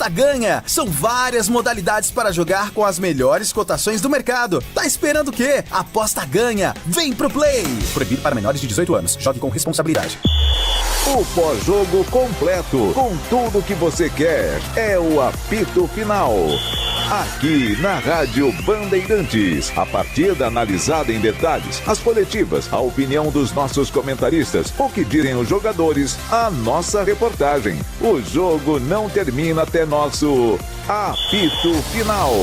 Aposta Ganha. São várias modalidades para jogar com as melhores cotações do mercado. Tá esperando o quê? Aposta Ganha. Vem pro Play. Proibido para menores de 18 anos. Jogue com responsabilidade. O pós-jogo completo, com tudo que você quer, é o apito final. Aqui na Rádio Bandeirantes, a partida analisada em detalhes, as coletivas, a opinião dos nossos comentaristas, o que dizem os jogadores, a nossa reportagem. O jogo não termina até nosso apito final.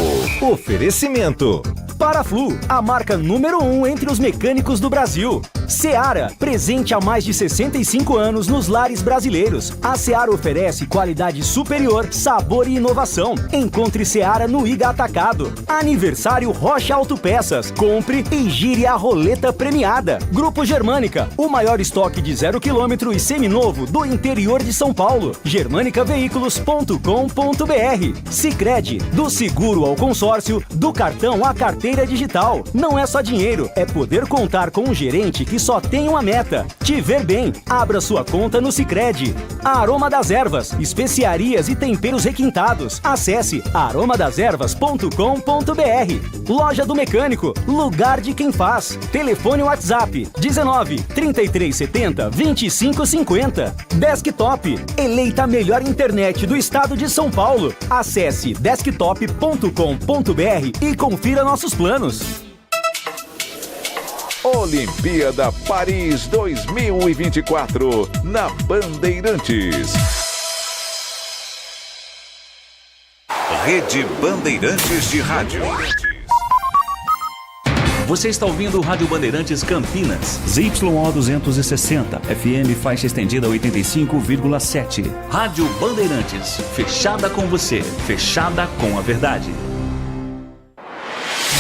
Oferecimento: Paraflu, a marca número 1 entre os mecânicos do Brasil. Seara, presente há mais de 65 anos nos lares brasileiros. A Seara oferece qualidade superior, sabor e inovação. Encontre Seara no Iga Atacado. Aniversário Rocha Autopeças. Compre e gire a roleta premiada. Grupo Germânica, o maior estoque de 0 km e seminovo do interior de São Paulo. germanicaveículos.com.br. Sicredi, do seguro ao consórcio, do cartão à carteira digital. Não é só dinheiro, é poder contar com um gerente que só tem uma meta: te ver bem. Abra sua conta no Sicredi. A Aroma das Ervas, especiarias e temperos requintados. Acesse aromadeservas.com.br. Loja do Mecânico, lugar de quem faz. Telefone WhatsApp 19 3370 2550. Desktop, eleita a melhor internet do estado de São Paulo. Acesse desktop.com.br e confira nossos planos. Olimpíada Paris 2024 na Bandeirantes. Rede Bandeirantes de Rádio. Você está ouvindo o Rádio Bandeirantes Campinas. ZYO 260, FM faixa estendida 85,7. Rádio Bandeirantes, fechada com você, fechada com a verdade.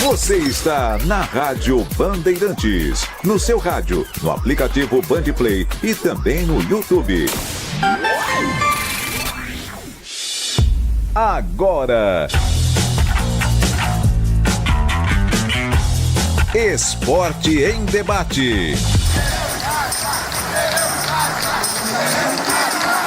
Você está na Rádio Bandeirantes, no seu rádio, no aplicativo Bandplay e também no YouTube. Agora, Esporte em Debate.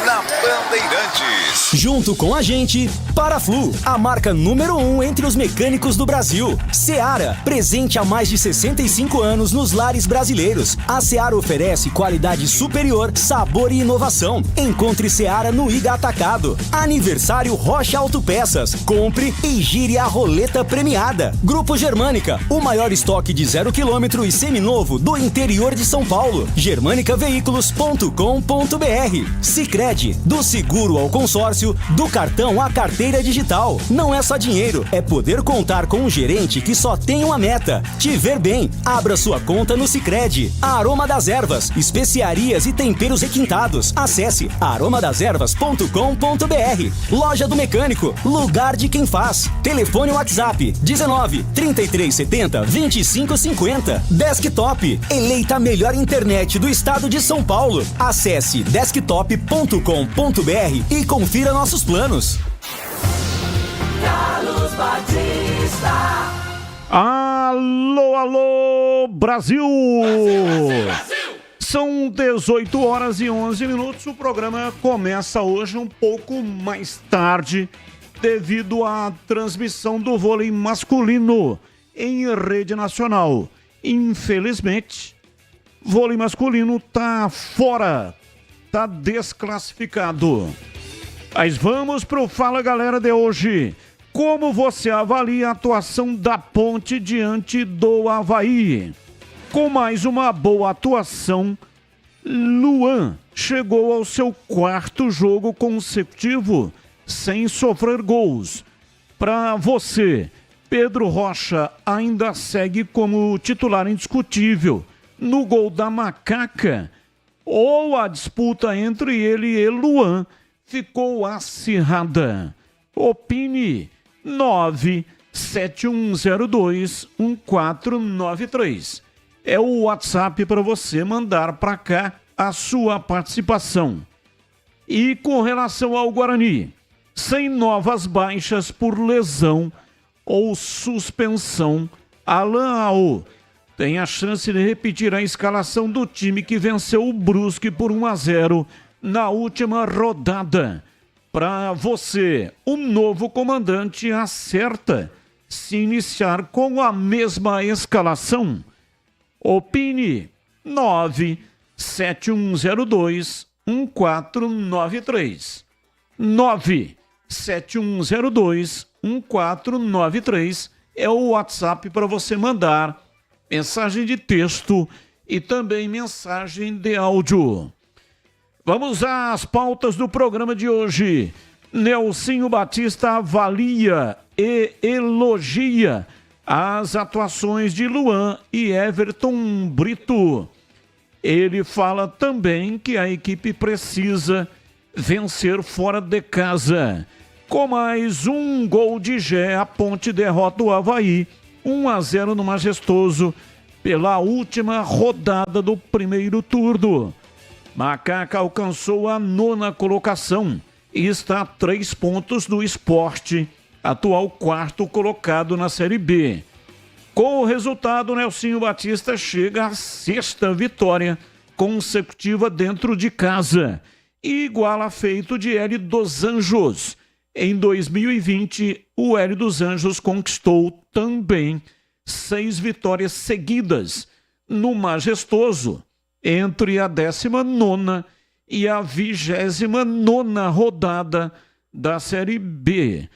Na Bandeirantes. Junto com a gente, Paraflu, a marca número 1 entre os mecânicos do Brasil. Seara, presente há mais de 65 anos nos lares brasileiros. A Seara oferece qualidade superior, sabor e inovação. Encontre Seara no Iga Atacado. Aniversário Rocha Autopeças. Compre e gire a roleta premiada. Grupo Germânica, o maior estoque de 0 km e seminovo do interior de São Paulo. germanicaveículos.com.br. Sicredi, do seguro ao consórcio, do cartão à carteira digital. Não é só dinheiro, é poder contar com um gerente que só tem uma meta: te ver bem. Abra sua conta no Sicredi. A Aroma das Ervas, especiarias e temperos requintados. Acesse aromadeservas.com.br. Loja do Mecânico, lugar de quem faz. Telefone WhatsApp 19 3370 2550. Desktop, eleita a melhor internet do estado de São Paulo. Acesse desktop.com.br e confira nossos planos. Carlos Batista. Alô, alô, Brasil! Brasil! São 18 horas e 11 minutos. O programa começa hoje um pouco mais tarde devido à transmissão do vôlei masculino em rede nacional. Infelizmente, vôlei masculino tá fora, tá desclassificado. Mas vamos pro Fala Galera de hoje. Como você avalia a atuação da Ponte diante do Avaí? Com mais uma boa atuação, Luan chegou ao seu 4º jogo consecutivo sem sofrer gols. Para você, Pedro Rocha ainda segue como titular indiscutível no gol da Macaca? Ou a disputa entre ele e Luan ficou acirrada? Opine. 971021493 é o WhatsApp para você mandar para cá a sua participação. E com relação ao Guarani, sem novas baixas por lesão ou suspensão, Alan Ao tem a chance de repetir a escalação do time que venceu o Brusque por 1-0 na última rodada. Para você, o novo comandante acerta se iniciar com a mesma escalação? Opine 97102-1493. 97102-1493 é o WhatsApp para você mandar mensagem de texto e também mensagem de áudio. Vamos às pautas do programa de hoje. Nelsinho Batista avalia e elogia as atuações de Luan e Everton Brito. Ele fala também que a equipe precisa vencer fora de casa. Com mais um gol de Gé, a Ponte derrota o Avaí 1-0 no Majestoso pela última rodada do primeiro turno. Macaca alcançou a 9ª colocação e está a 3 pontos do Sport, atual 4º colocado na Série B. Com o resultado, Nelsinho Batista chega à 6ª vitória consecutiva dentro de casa e iguala feito de Hélio dos Anjos. Em 2020, o Hélio dos Anjos conquistou também 6 vitórias seguidas no Majestoso, entre a 19ª e a 29ª rodada da Série B.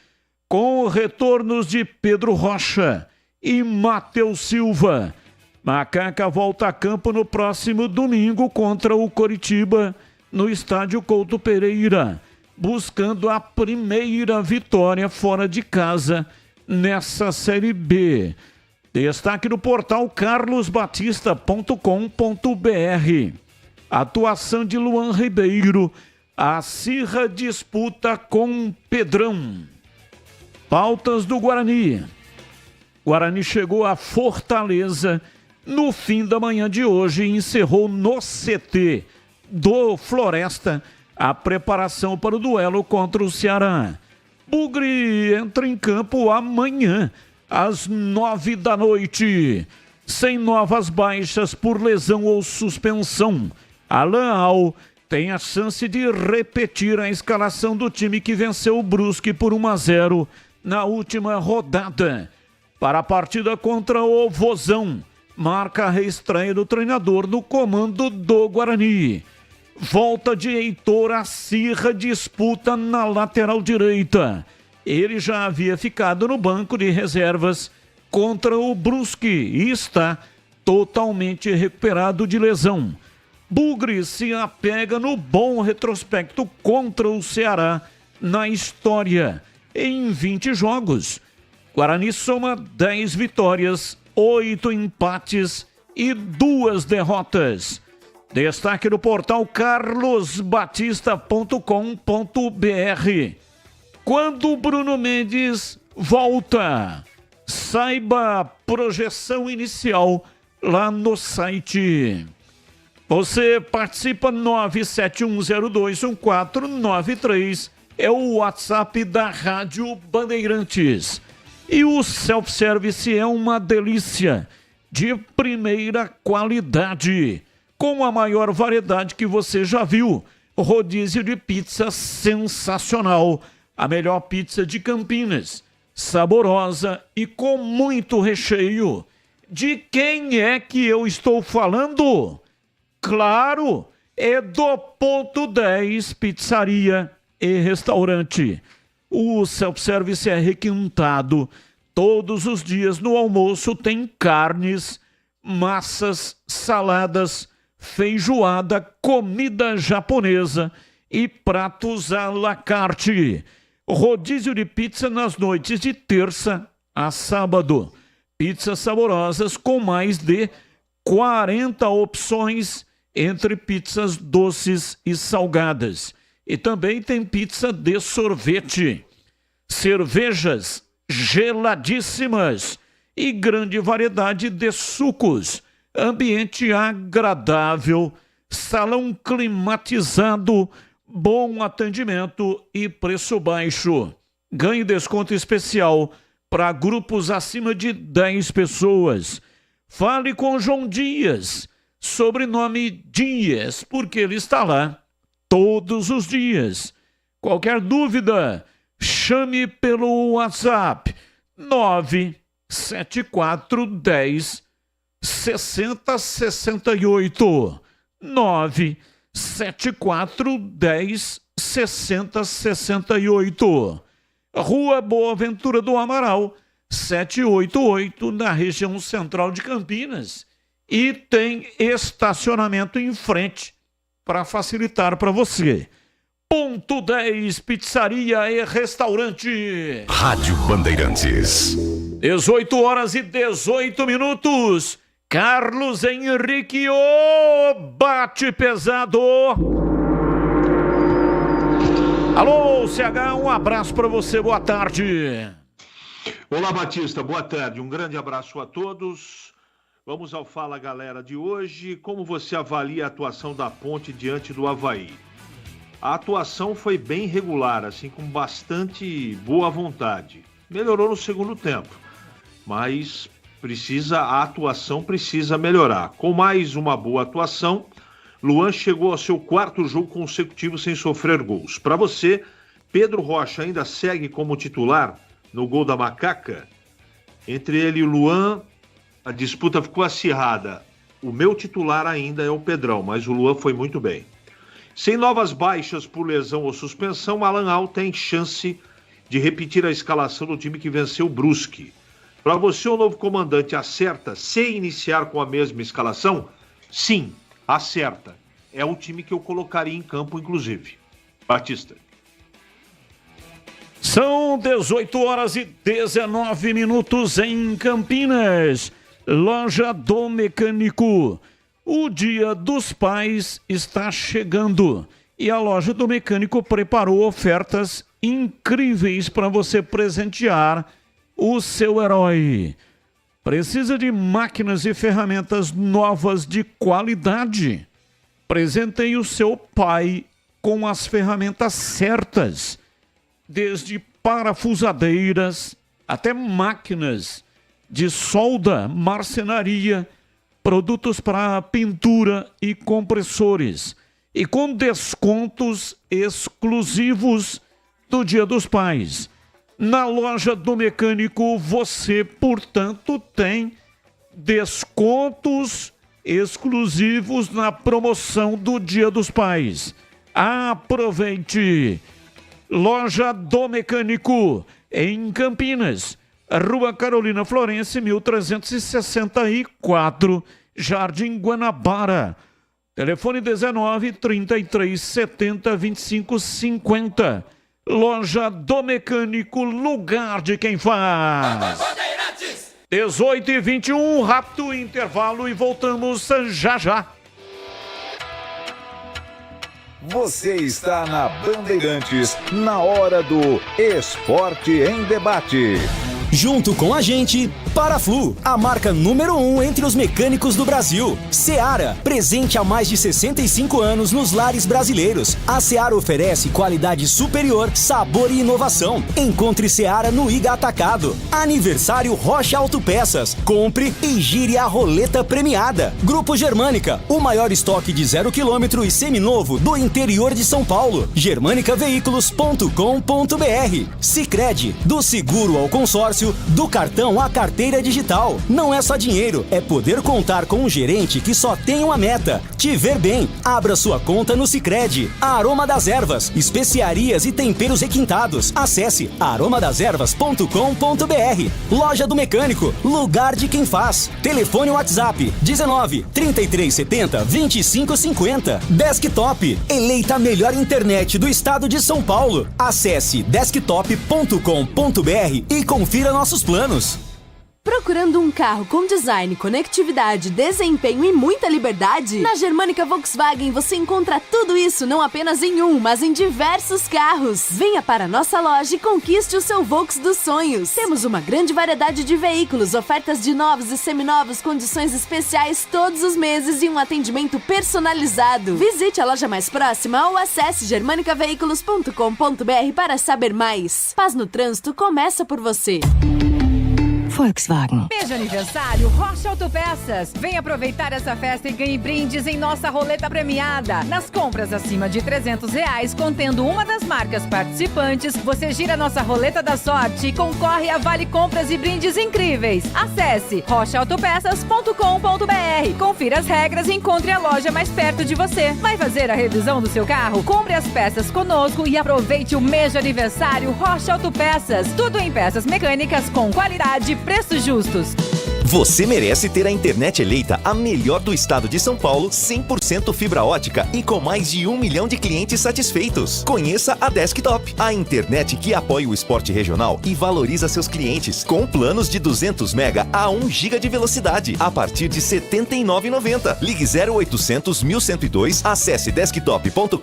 Com retornos de Pedro Rocha e Matheus Silva, Macaca volta a campo no próximo domingo contra o Coritiba, no estádio Couto Pereira, buscando a primeira vitória fora de casa nessa Série B. Destaque no portal carlosbatista.com.br. Atuação de Luan Ribeiro. A Cirra disputa com Pedrão. Pautas do Guarani. Guarani chegou a Fortaleza no fim da manhã de hoje e encerrou no CT do Floresta a preparação para o duelo contra o Ceará. Bugre entra em campo amanhã às 9 da noite. Sem novas baixas por lesão ou suspensão, Alan Al tem a chance de repetir a escalação do time que venceu o Brusque por 1-0 na última rodada. Para a partida contra o Vozão, marca a reestreia do treinador no comando do Guarani. Volta de Heitor, a Cirra disputa na lateral direita. Ele já havia ficado no banco de reservas contra o Brusque e está totalmente recuperado de lesão. Bugre se apega no bom retrospecto contra o Ceará na história. Em 20 jogos, Guarani soma 10 vitórias, 8 empates e 2 derrotas. Destaque do portal carlosbatista.com.br. Quando Bruno Mendes volta? Saiba a projeção inicial lá no site. Você participa 971021493, é o WhatsApp da Rádio Bandeirantes. E o self-service é uma delícia, de primeira qualidade, com a maior variedade que você já viu. Rodízio de pizza sensacional, a melhor pizza de Campinas, saborosa e com muito recheio. De quem é que eu estou falando? Claro, é do Ponto 10 Pizzaria e Restaurante. O self-service é requintado. Todos os dias no almoço tem carnes, massas, saladas, feijoada, comida japonesa e pratos à la carte. Rodízio de pizza nas noites de terça a sábado. Pizzas saborosas com mais de 40 opções entre pizzas doces e salgadas. E também tem pizza de sorvete. Cervejas geladíssimas e grande variedade de sucos. Ambiente agradável, salão climatizado, bom atendimento e preço baixo. Ganhe desconto especial para grupos acima de 10 pessoas. Fale com João Dias, sobrenome Dias, porque ele está lá todos os dias. Qualquer dúvida, chame pelo WhatsApp 97410 6068. 97410 6068. Rua Boa Ventura do Amaral, 788, na região central de Campinas. E tem estacionamento em frente para facilitar para você. Ponto 10, pizzaria e restaurante. Rádio Bandeirantes. 18 horas e 18 minutos. Carlos Henrique, o bate pesado. Alô, CH, um abraço para você, boa tarde. Olá, Batista, boa tarde, um grande abraço a todos. Vamos ao Fala Galera de hoje. Como você avalia a atuação da Ponte diante do Avaí? A atuação foi bem regular, assim, com bastante boa vontade. Melhorou no segundo tempo, mas a atuação precisa melhorar. Com mais uma boa atuação, Luan chegou ao seu 4º jogo consecutivo sem sofrer gols. Para você, Pedro Rocha ainda segue como titular no gol da Macaca? Entre ele e o Luan, a disputa ficou acirrada. O meu titular ainda é o Pedrão, mas o Luan foi muito bem. Sem novas baixas por lesão ou suspensão, Alan Al tem chance de repetir a escalação do time que venceu o Brusque. Para você, o novo comandante acerta se iniciar com a mesma escalação? Sim, acerta. É o time que eu colocaria em campo, inclusive. Batista. São 18 horas e 19 minutos em Campinas. Loja do Mecânico. O Dia dos Pais está chegando e a Loja do Mecânico preparou ofertas incríveis para você presentear o seu herói. Precisa de máquinas e ferramentas novas de qualidade? Presenteie o seu pai com as ferramentas certas, desde parafusadeiras até máquinas de solda, marcenaria, produtos para pintura e compressores, e com descontos exclusivos do Dia dos Pais. Na Loja do Mecânico você, portanto, tem descontos exclusivos na promoção do Dia dos Pais. Aproveite! Loja do Mecânico, em Campinas, Rua Carolina Florense, 1364, Jardim Guanabara. Telefone 19 33 70 25 50. Loja do Mecânico, lugar de quem faz. 18h21, rápido intervalo e voltamos já já. Você está na Bandeirantes, na hora do Esporte em Debate. Junto com a gente, Paraflu, a marca número 1 entre os mecânicos do Brasil. Seara, presente há mais de 65 anos nos lares brasileiros. A Seara oferece qualidade superior, sabor e inovação. Encontre Seara no Iga Atacado. Aniversário Rocha Autopeças. Compre e gire a roleta premiada. Grupo Germânica, o maior estoque de 0 km e seminovo do interior de São Paulo. germanicaveículos.com.br. Sicredi, do seguro ao consórcio, do cartão à carteira digital. Não é só dinheiro, é poder contar com um gerente que só tem uma meta: te ver bem. Abra sua conta no Sicredi. A Aroma das Ervas, especiarias e temperos requintados. Acesse aromadeservas.com.br. Loja do Mecânico, lugar de quem faz. Telefone WhatsApp 19 33 70 25 50. Desktop, eleita a melhor internet do estado de São Paulo. Acesse desktop.com.br e confira nossos planos. Procurando um carro com design, conectividade, desempenho e muita liberdade? Na Germânica Volkswagen você encontra tudo isso não apenas em um, mas em diversos carros. Venha para a nossa loja e conquiste o seu Volks dos sonhos. Temos uma grande variedade de veículos, ofertas de novos e seminovos, condições especiais todos os meses e um atendimento personalizado. Visite a loja mais próxima ou acesse germanicaveículos.com.br para saber mais. Paz no trânsito começa por você. Volkswagen. Mês de aniversário Rocha Autopeças. Vem aproveitar essa festa e ganhe brindes em nossa roleta premiada. Nas compras acima de R$300, contendo uma das marcas participantes, você gira nossa roleta da sorte e concorre a vale compras e brindes incríveis. Acesse rochaautopeças.com.br. Confira as regras e encontre a loja mais perto de você. Vai fazer a revisão do seu carro? Compre as peças conosco e aproveite o mês de aniversário Rocha Autopeças. Tudo em peças mecânicas com qualidade e preços justos. Você merece ter a internet eleita a melhor do estado de São Paulo, 100% fibra ótica e com mais de 1 milhão de clientes satisfeitos. Conheça a Desktop, a internet que apoia o esporte regional e valoriza seus clientes, com planos de 200 mega a 1 giga de velocidade, a partir de R$ 79,90. Ligue 0800 1102, acesse desktop.com.br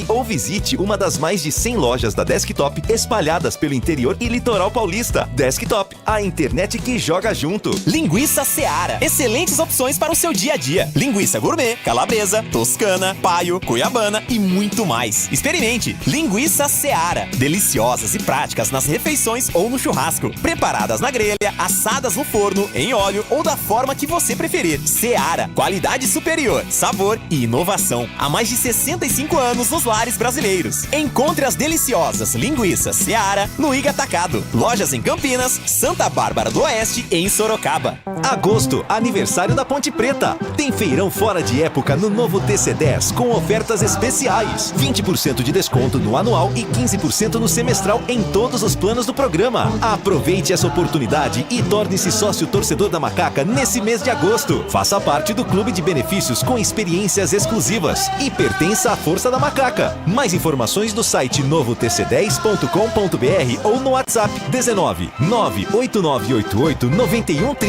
ou visite uma das mais de 100 lojas da Desktop espalhadas pelo interior e litoral paulista. Desktop, a internet que joga junto. Linguiça Seara. Excelentes opções para o seu dia a dia. Linguiça gourmet, calabresa, toscana, paio, cuiabana e muito mais. Experimente. Linguiça Seara. Deliciosas e práticas nas refeições ou no churrasco. Preparadas na grelha, assadas no forno, em óleo ou da forma que você preferir. Seara. Qualidade superior, sabor e inovação. Há mais de 65 anos nos lares brasileiros. Encontre as deliciosas linguiças Seara no Iga Atacado. Lojas em Campinas, Santa Bárbara do Oeste e em Sorocaba. Agosto, aniversário da Ponte Preta. Tem feirão fora de época no novo TC10 com ofertas especiais. 20% de desconto no anual e 15% no semestral em todos os planos do programa. Aproveite essa oportunidade e torne-se sócio torcedor da Macaca nesse mês de agosto. Faça parte do clube de benefícios com experiências exclusivas e pertença à Força da Macaca. Mais informações no site novotc10.com.br ou no WhatsApp 19 98988 9130.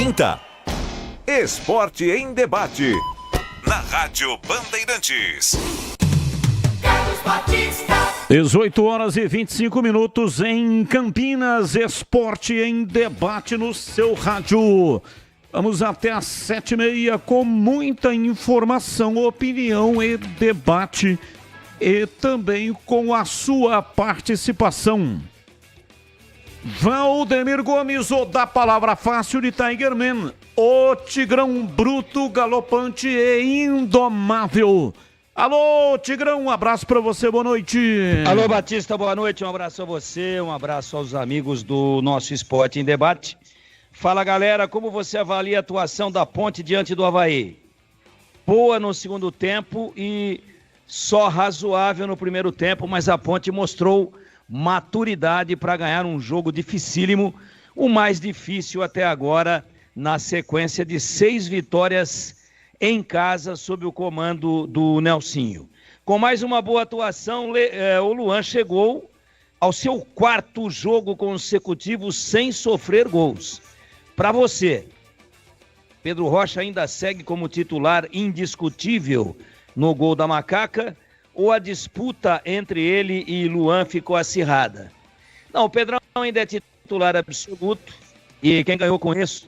Esporte em debate. Na Rádio Bandeirantes. 18 horas e 25 minutos em Campinas. Esporte em debate no seu rádio. Vamos até às 7h30 com muita informação, opinião e debate. E também com a sua participação. Valdemir Gomes, o da palavra fácil de Tigerman, o Tigrão bruto, galopante e indomável. Alô, Tigrão, um abraço pra você, boa noite. Alô, Batista, boa noite, um abraço a você, um abraço aos amigos do nosso Esporte em Debate. Fala, galera, como você avalia a atuação da Ponte diante do Avaí? Boa no segundo tempo e só razoável no primeiro tempo, mas a Ponte mostrou maturidade para ganhar um jogo dificílimo, o mais difícil até agora, na sequência de 6 vitórias em casa sob o comando do Nelsinho. Com mais uma boa atuação, o Luan chegou ao seu 4º jogo consecutivo sem sofrer gols. Para você, Pedro Rocha ainda segue como titular indiscutível no gol da Macaca, ou a disputa entre ele e Luan ficou acirrada? Não, o Pedrão ainda é titular absoluto e quem ganhou com isso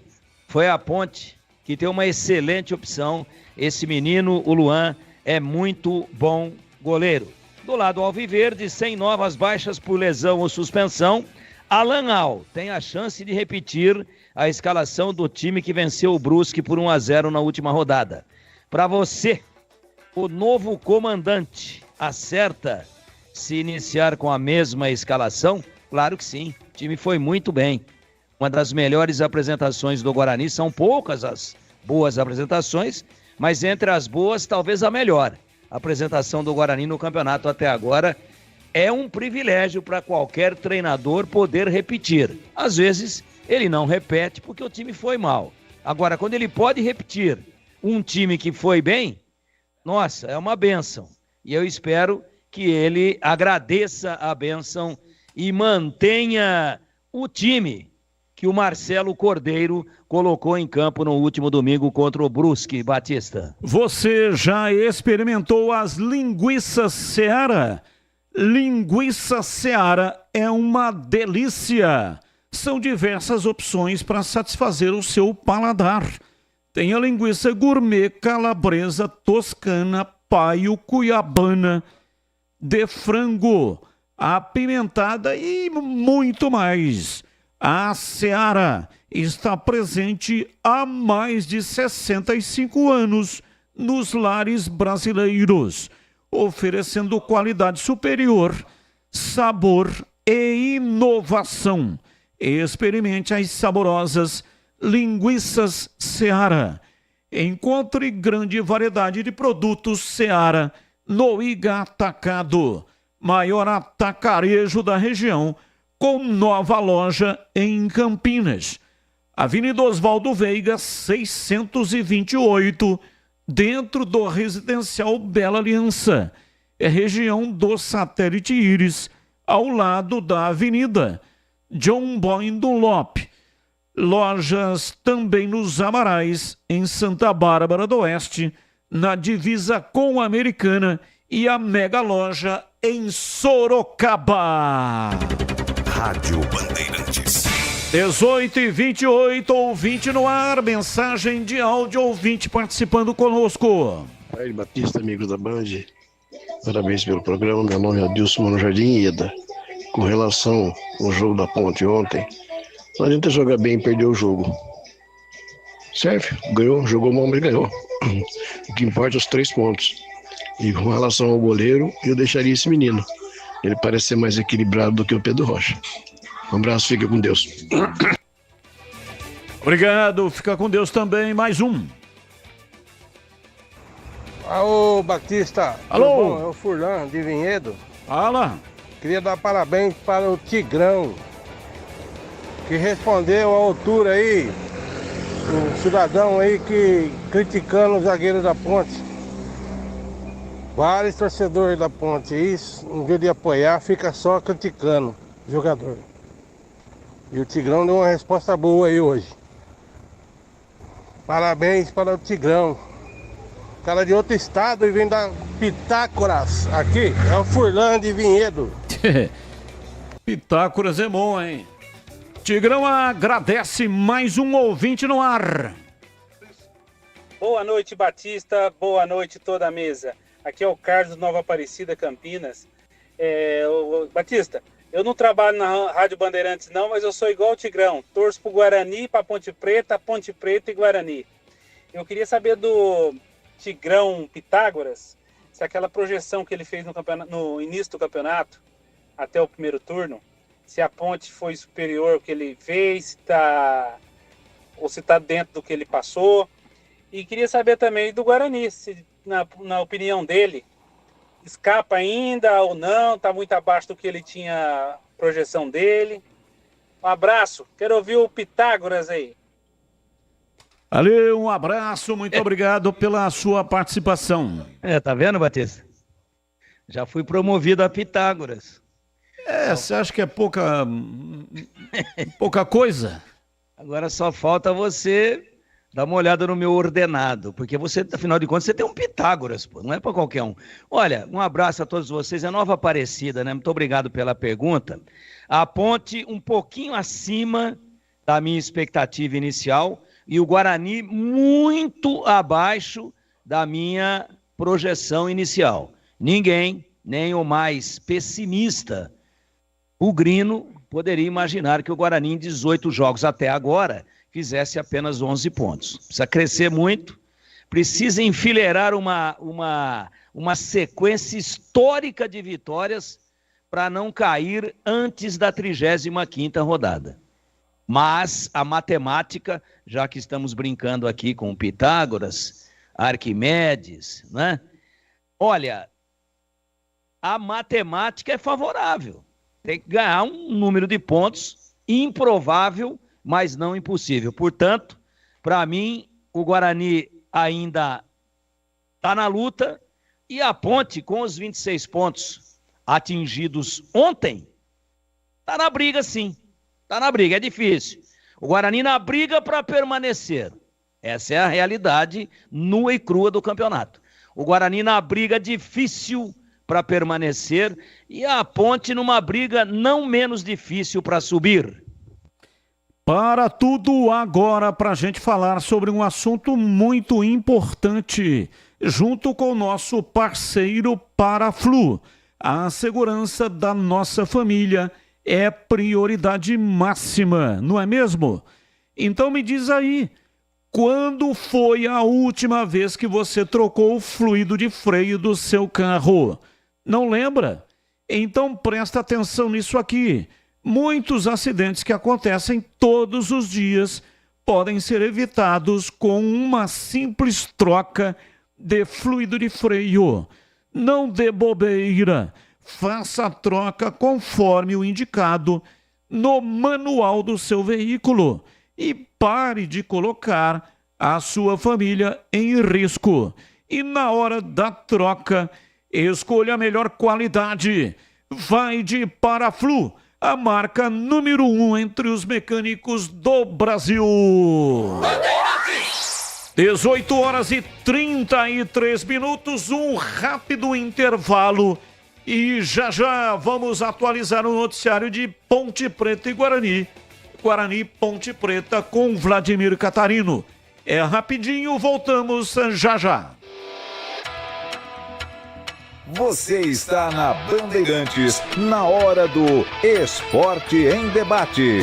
foi a Ponte, que tem uma excelente opção. Esse menino, o Luan, é muito bom goleiro. Do lado alviverde, sem novas baixas por lesão ou suspensão, Alan Al tem a chance de repetir a escalação do time que venceu o Brusque por 1-0 na última rodada. Para você, o novo comandante acerta se iniciar com a mesma escalação? Claro que sim, o time foi muito bem. Uma das melhores apresentações do Guarani, são poucas as boas apresentações, mas entre as boas, talvez a melhor. A apresentação do Guarani no campeonato até agora é um privilégio para qualquer treinador poder repetir. Às vezes, ele não repete porque o time foi mal. Agora, quando ele pode repetir um time que foi bem, nossa, é uma bênção. E eu espero que ele agradeça a bênção e mantenha o time que o Marcelo Cordeiro colocou em campo no último domingo contra o Brusque, Batista. Você já experimentou as linguiças Seara? Linguiça Seara é uma delícia. São diversas opções para satisfazer o seu paladar. Tem a linguiça gourmet, calabresa, toscana, paio, cuiabana, de frango, apimentada e muito mais. A Seara está presente há mais de 65 anos nos lares brasileiros, oferecendo qualidade superior, sabor e inovação. Experimente as saborosas linguiças Seara. Encontre grande variedade de produtos Seara no Iga Atacado, maior atacarejo da região, com nova loja em Campinas. Avenida Oswaldo Veiga, 628, dentro do Residencial Bela Aliança. É região do Satélite Íris, ao lado da Avenida John Boy Dunlop. Lojas também nos Amarais, em Santa Bárbara do Oeste, na divisa com a Americana, e a mega loja em Sorocaba. Rádio Bandeirantes. 18h28, ouvinte no ar, mensagem de áudio, ouvinte participando conosco. Aí, Batista, amigo da Band, parabéns pelo programa. Meu nome é Adilson no Jardim Ieda. Com relação ao jogo da Ponte ontem, não adianta jogar bem e perder o jogo. Serve, ganhou, jogou mal, mas ganhou. O que importa é os 3 pontos. E com relação ao goleiro, eu deixaria esse menino. Ele parece ser mais equilibrado do que o Pedro Rocha. Um abraço, fica com Deus. Obrigado, fica com Deus também. Mais um. Alô, Batista. Alô. Bom? É o Furlan, de Vinhedo. Fala. Queria dar parabéns para o Tigrão, que respondeu à altura aí, o cidadão aí que criticando o zagueiro da Ponte. Vários torcedores da Ponte, isso, em vez de apoiar, fica só criticando o jogador. E o Tigrão deu uma resposta boa aí hoje. Parabéns para o Tigrão. Cara de outro estado e vem dar Pitágoras aqui, é o Furlan de Vinhedo. Pitágoras é bom, hein? Tigrão agradece mais um ouvinte no ar. Boa noite, Batista. Boa noite, toda a mesa. Aqui é o Carlos, Nova Aparecida, Campinas. Batista, eu não trabalho na Rádio Bandeirantes não, mas eu sou igual o Tigrão. Torço pro Guarani, pra Ponte Preta e Guarani. Eu queria saber do Tigrão Pitágoras, se aquela projeção que ele fez no início do campeonato, até o primeiro turno, se a Ponte foi superior ao que ele fez, ou se está dentro do que ele passou. E queria saber também do Guarani, se na opinião dele, escapa ainda ou não, está muito abaixo do que ele tinha projeção dele. Um abraço, quero ouvir o Pitágoras aí. Valeu, um abraço, muito obrigado pela sua participação. Tá vendo, Batista? Já fui promovido a Pitágoras. Você acha que é pouca coisa? Agora só falta você dar uma olhada no meu ordenado, porque você, afinal de contas, você tem um Pitágoras, pô, não é para qualquer um. Olha, um abraço a todos vocês, é Nova Aparecida, né? Muito obrigado pela pergunta. A Ponte um pouquinho acima da minha expectativa inicial e o Guarani muito abaixo da minha projeção inicial. Ninguém, nem o mais pessimista, o Grino, poderia imaginar que o Guarani, em 18 jogos até agora, fizesse apenas 11 pontos. Precisa crescer muito, precisa enfileirar uma sequência histórica de vitórias para não cair antes da 35ª rodada. Mas a matemática, já que estamos brincando aqui com Pitágoras, Arquimedes, né? Olha, a matemática é favorável. Tem que ganhar um número de pontos improvável, mas não impossível. Portanto, para mim, o Guarani ainda está na luta e a Ponte, com os 26 pontos atingidos ontem, está na briga sim. Está na briga, é difícil. O Guarani na briga para permanecer. Essa é a realidade nua e crua do campeonato. O Guarani na briga difícil para permanecer e a Ponte numa briga não menos difícil para subir. Para tudo agora, para a gente falar sobre um assunto muito importante, junto com o nosso parceiro Paraflu, a segurança da nossa família é prioridade máxima, não é mesmo? Então me diz aí, quando foi a última vez que você trocou o fluido de freio do seu carro? Não lembra? Então presta atenção nisso aqui. Muitos acidentes que acontecem todos os dias podem ser evitados com uma simples troca de fluido de freio. Não dê bobeira. Faça a troca conforme o indicado no manual do seu veículo e pare de colocar a sua família em risco. E na hora da troca, escolha a melhor qualidade. Vai de Paraflu, a marca número 1 entre os mecânicos do Brasil. 18h33, um rápido intervalo. E já vamos atualizar o noticiário de Ponte Preta e Guarani. Guarani Ponte Preta com Vladimir Catarino. É rapidinho, voltamos já. Você está na Bandeirantes, na hora do Esporte em Debate.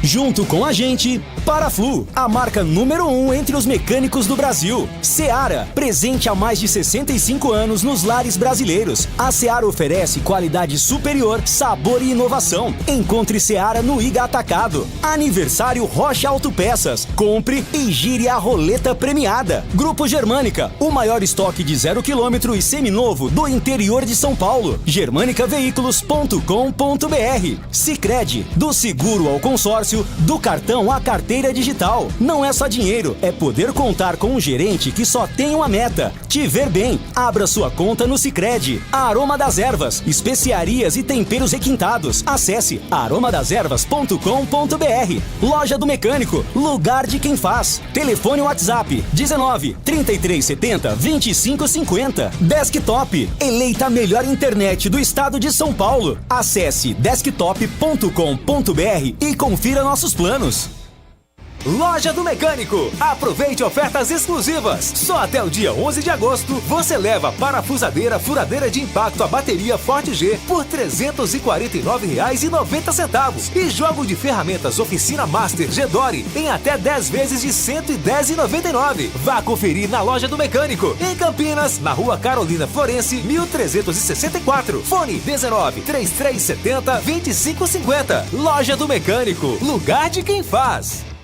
Junto com a gente, Paraflu, a marca número 1 entre os mecânicos do Brasil. Seara, presente há mais de 65 anos nos lares brasileiros. A Seara oferece qualidade superior, sabor e inovação. Encontre Seara no Iga Atacado. Aniversário Rocha Autopeças. Compre e gire a roleta premiada. Grupo Germânica, o maior estoque de 0 km e seminovo do interior de São Paulo. germanicaveículos.com.br. Sicredi, do seguro ao consórcio, do cartão à carteira digital. Não é só dinheiro, é poder contar com um gerente que só tem uma meta: te ver bem. Abra sua conta no Sicredi. Aroma das Ervas, especiarias e temperos requintados. Acesse aromadeservas.com.br. Loja do Mecânico, lugar de quem faz. Telefone WhatsApp 19 3370 2550. Desktop, eleita a melhor internet do estado de São Paulo. Acesse desktop.com.br e confira nossos planos. Loja do Mecânico. Aproveite ofertas exclusivas. Só até o dia 11 de agosto você leva parafusadeira, furadeira de impacto a bateria Forte G por R$ 349,90 e jogo de ferramentas Oficina Master G-Dori em até 10 vezes de R$ 110,99. Vá conferir na Loja do Mecânico, em Campinas, na Rua Carolina Florense, 1364. Fone 19 3370 2550. Loja do Mecânico, lugar de quem faz.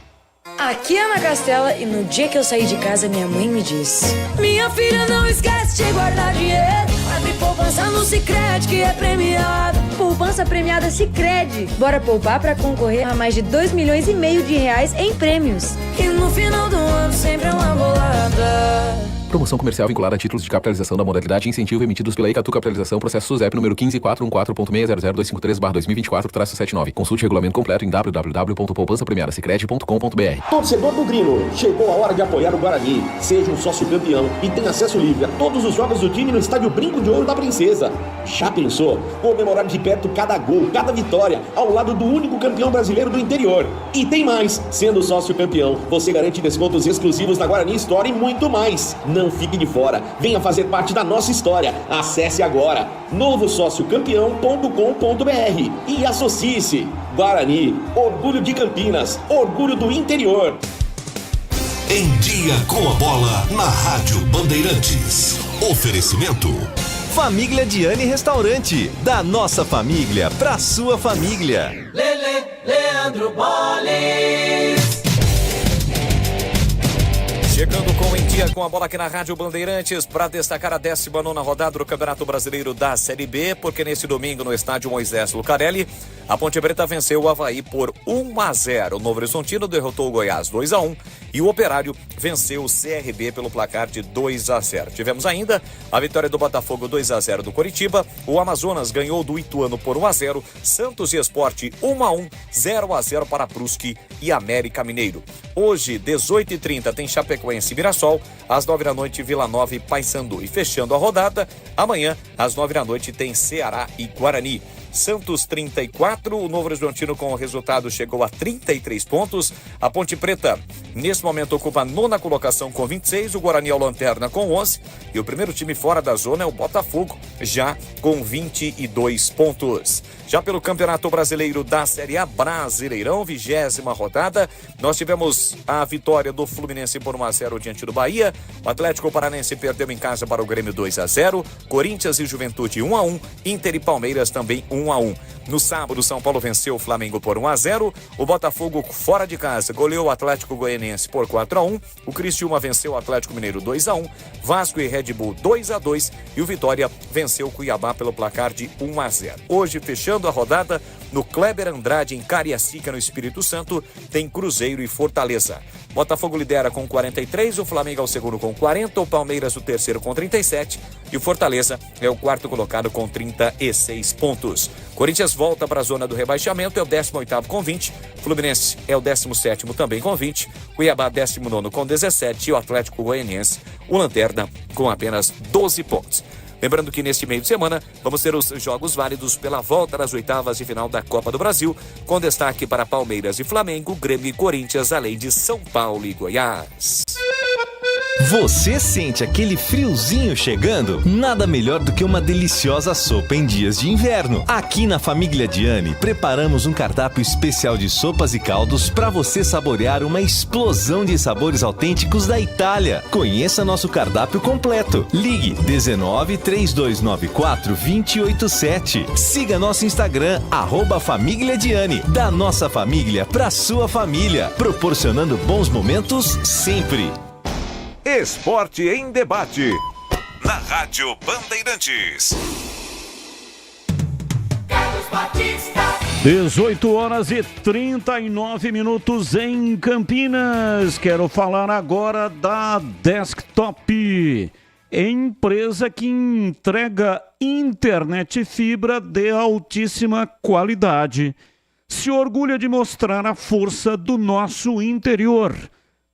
Aqui é Ana Castela e no dia que eu saí de casa minha mãe me disse: minha filha, não esquece de guardar dinheiro. Abre poupança no Sicredi que é premiado. Poupança premiada Sicredi. Bora poupar pra concorrer a mais de 2,5 milhões de reais em prêmios. E no final do ano sempre é uma bolada. Promoção comercial vinculada a títulos de capitalização da modalidade incentivo emitidos pela Icatu Capitalização, processo SUSEP número 15414.600253/2024-79. Consulte o regulamento completo em www.poupançapremiadasicredi.com.br. Torcedor do Grilo, chegou a hora de apoiar o Guarani. Seja um sócio campeão e tenha acesso livre a todos os jogos do time no estádio Brinco de Ouro da Princesa. Já pensou? Comemorar de perto cada gol, cada vitória, ao lado do único campeão brasileiro do interior. E tem mais, sendo sócio campeão, você garante descontos exclusivos na Guarani Store e muito mais. Não fique de fora, venha fazer parte da nossa história. Acesse agora novosociocampeão.com.br e associe-se. Guarani, orgulho de Campinas, orgulho do interior. Em Dia com a Bola, na Rádio Bandeirantes. Oferecimento Família Diane Restaurante, da nossa família pra sua família. Leandro Boles. Chegando com Em Dia com a Bola aqui na Rádio Bandeirantes para destacar a 19ª rodada do Campeonato Brasileiro da Série B, porque nesse domingo no estádio Moisés Lucarelli, a Ponte Preta venceu o Avaí por 1-0. O Novo Horizontino derrotou o Goiás 2-1 e o Operário venceu o CRB pelo placar de 2-0. Tivemos ainda a vitória do Botafogo 2-0 do Coritiba, o Amazonas ganhou do Ituano por 1-0, Santos e Sport 1-1, 0-0 para Brusque e América Mineiro. Hoje, 18h30, tem Chapecoense e Mirassol, às 9h Vila Nova e Paysandu. E fechando a rodada, amanhã, às 9h tem Ceará e Guarani. Santos 34, o Novo Horizontino com o resultado chegou a 33 pontos. A Ponte Preta, nesse momento, ocupa a 9ª colocação com 26, o Guarani é o lanterna com 11 e o primeiro time fora da zona é o Botafogo, já com 22 pontos. Já pelo Campeonato Brasileiro da Série A, Brasileirão, 20ª rodada, nós tivemos a vitória do Fluminense por 1-0 diante do Bahia, o Atlético Paranense perdeu em casa para o Grêmio 2-0, Corinthians e Juventude 1-1, Inter e Palmeiras também 1-1. No sábado, São Paulo venceu o Flamengo por 1-0, o Botafogo fora de casa goleou o Atlético Goianiense por 4-1, o Criciúma venceu o Atlético Mineiro 2-1, Vasco e Red Bull 2-2 e o Vitória venceu o Cuiabá pelo placar de 1-0. Hoje, fechando a rodada, no Kleber Andrade em Cariacica, no Espírito Santo, tem Cruzeiro e Fortaleza. Botafogo lidera com 43, o Flamengo é o segundo com 40, o Palmeiras o terceiro com 37 e o Fortaleza é o quarto colocado com 36 pontos. Corinthians volta para a zona do rebaixamento, é o 18º com 20, Fluminense é o 17º também com 20, Cuiabá 19º com 17 e o Atlético Goianiense, o lanterna, com apenas 12 pontos. Lembrando que neste meio de semana vamos ter os jogos válidos pela volta das oitavas de final da Copa do Brasil, com destaque para Palmeiras e Flamengo, Grêmio e Corinthians, além de São Paulo e Goiás. Você sente aquele friozinho chegando? Nada melhor do que uma deliciosa sopa em dias de inverno. Aqui na Família Diani, preparamos um cardápio especial de sopas e caldos para você saborear uma explosão de sabores autênticos da Itália. Conheça nosso cardápio completo. Ligue 19 3294 287. Siga nosso Instagram, @Família Diani. Da nossa família para sua família, proporcionando bons momentos sempre. Esporte em debate. Na Rádio Bandeirantes. 18h39 em Campinas. Quero falar agora da Desktop, empresa que entrega internet fibra de altíssima qualidade. Se orgulha de mostrar a força do nosso interior,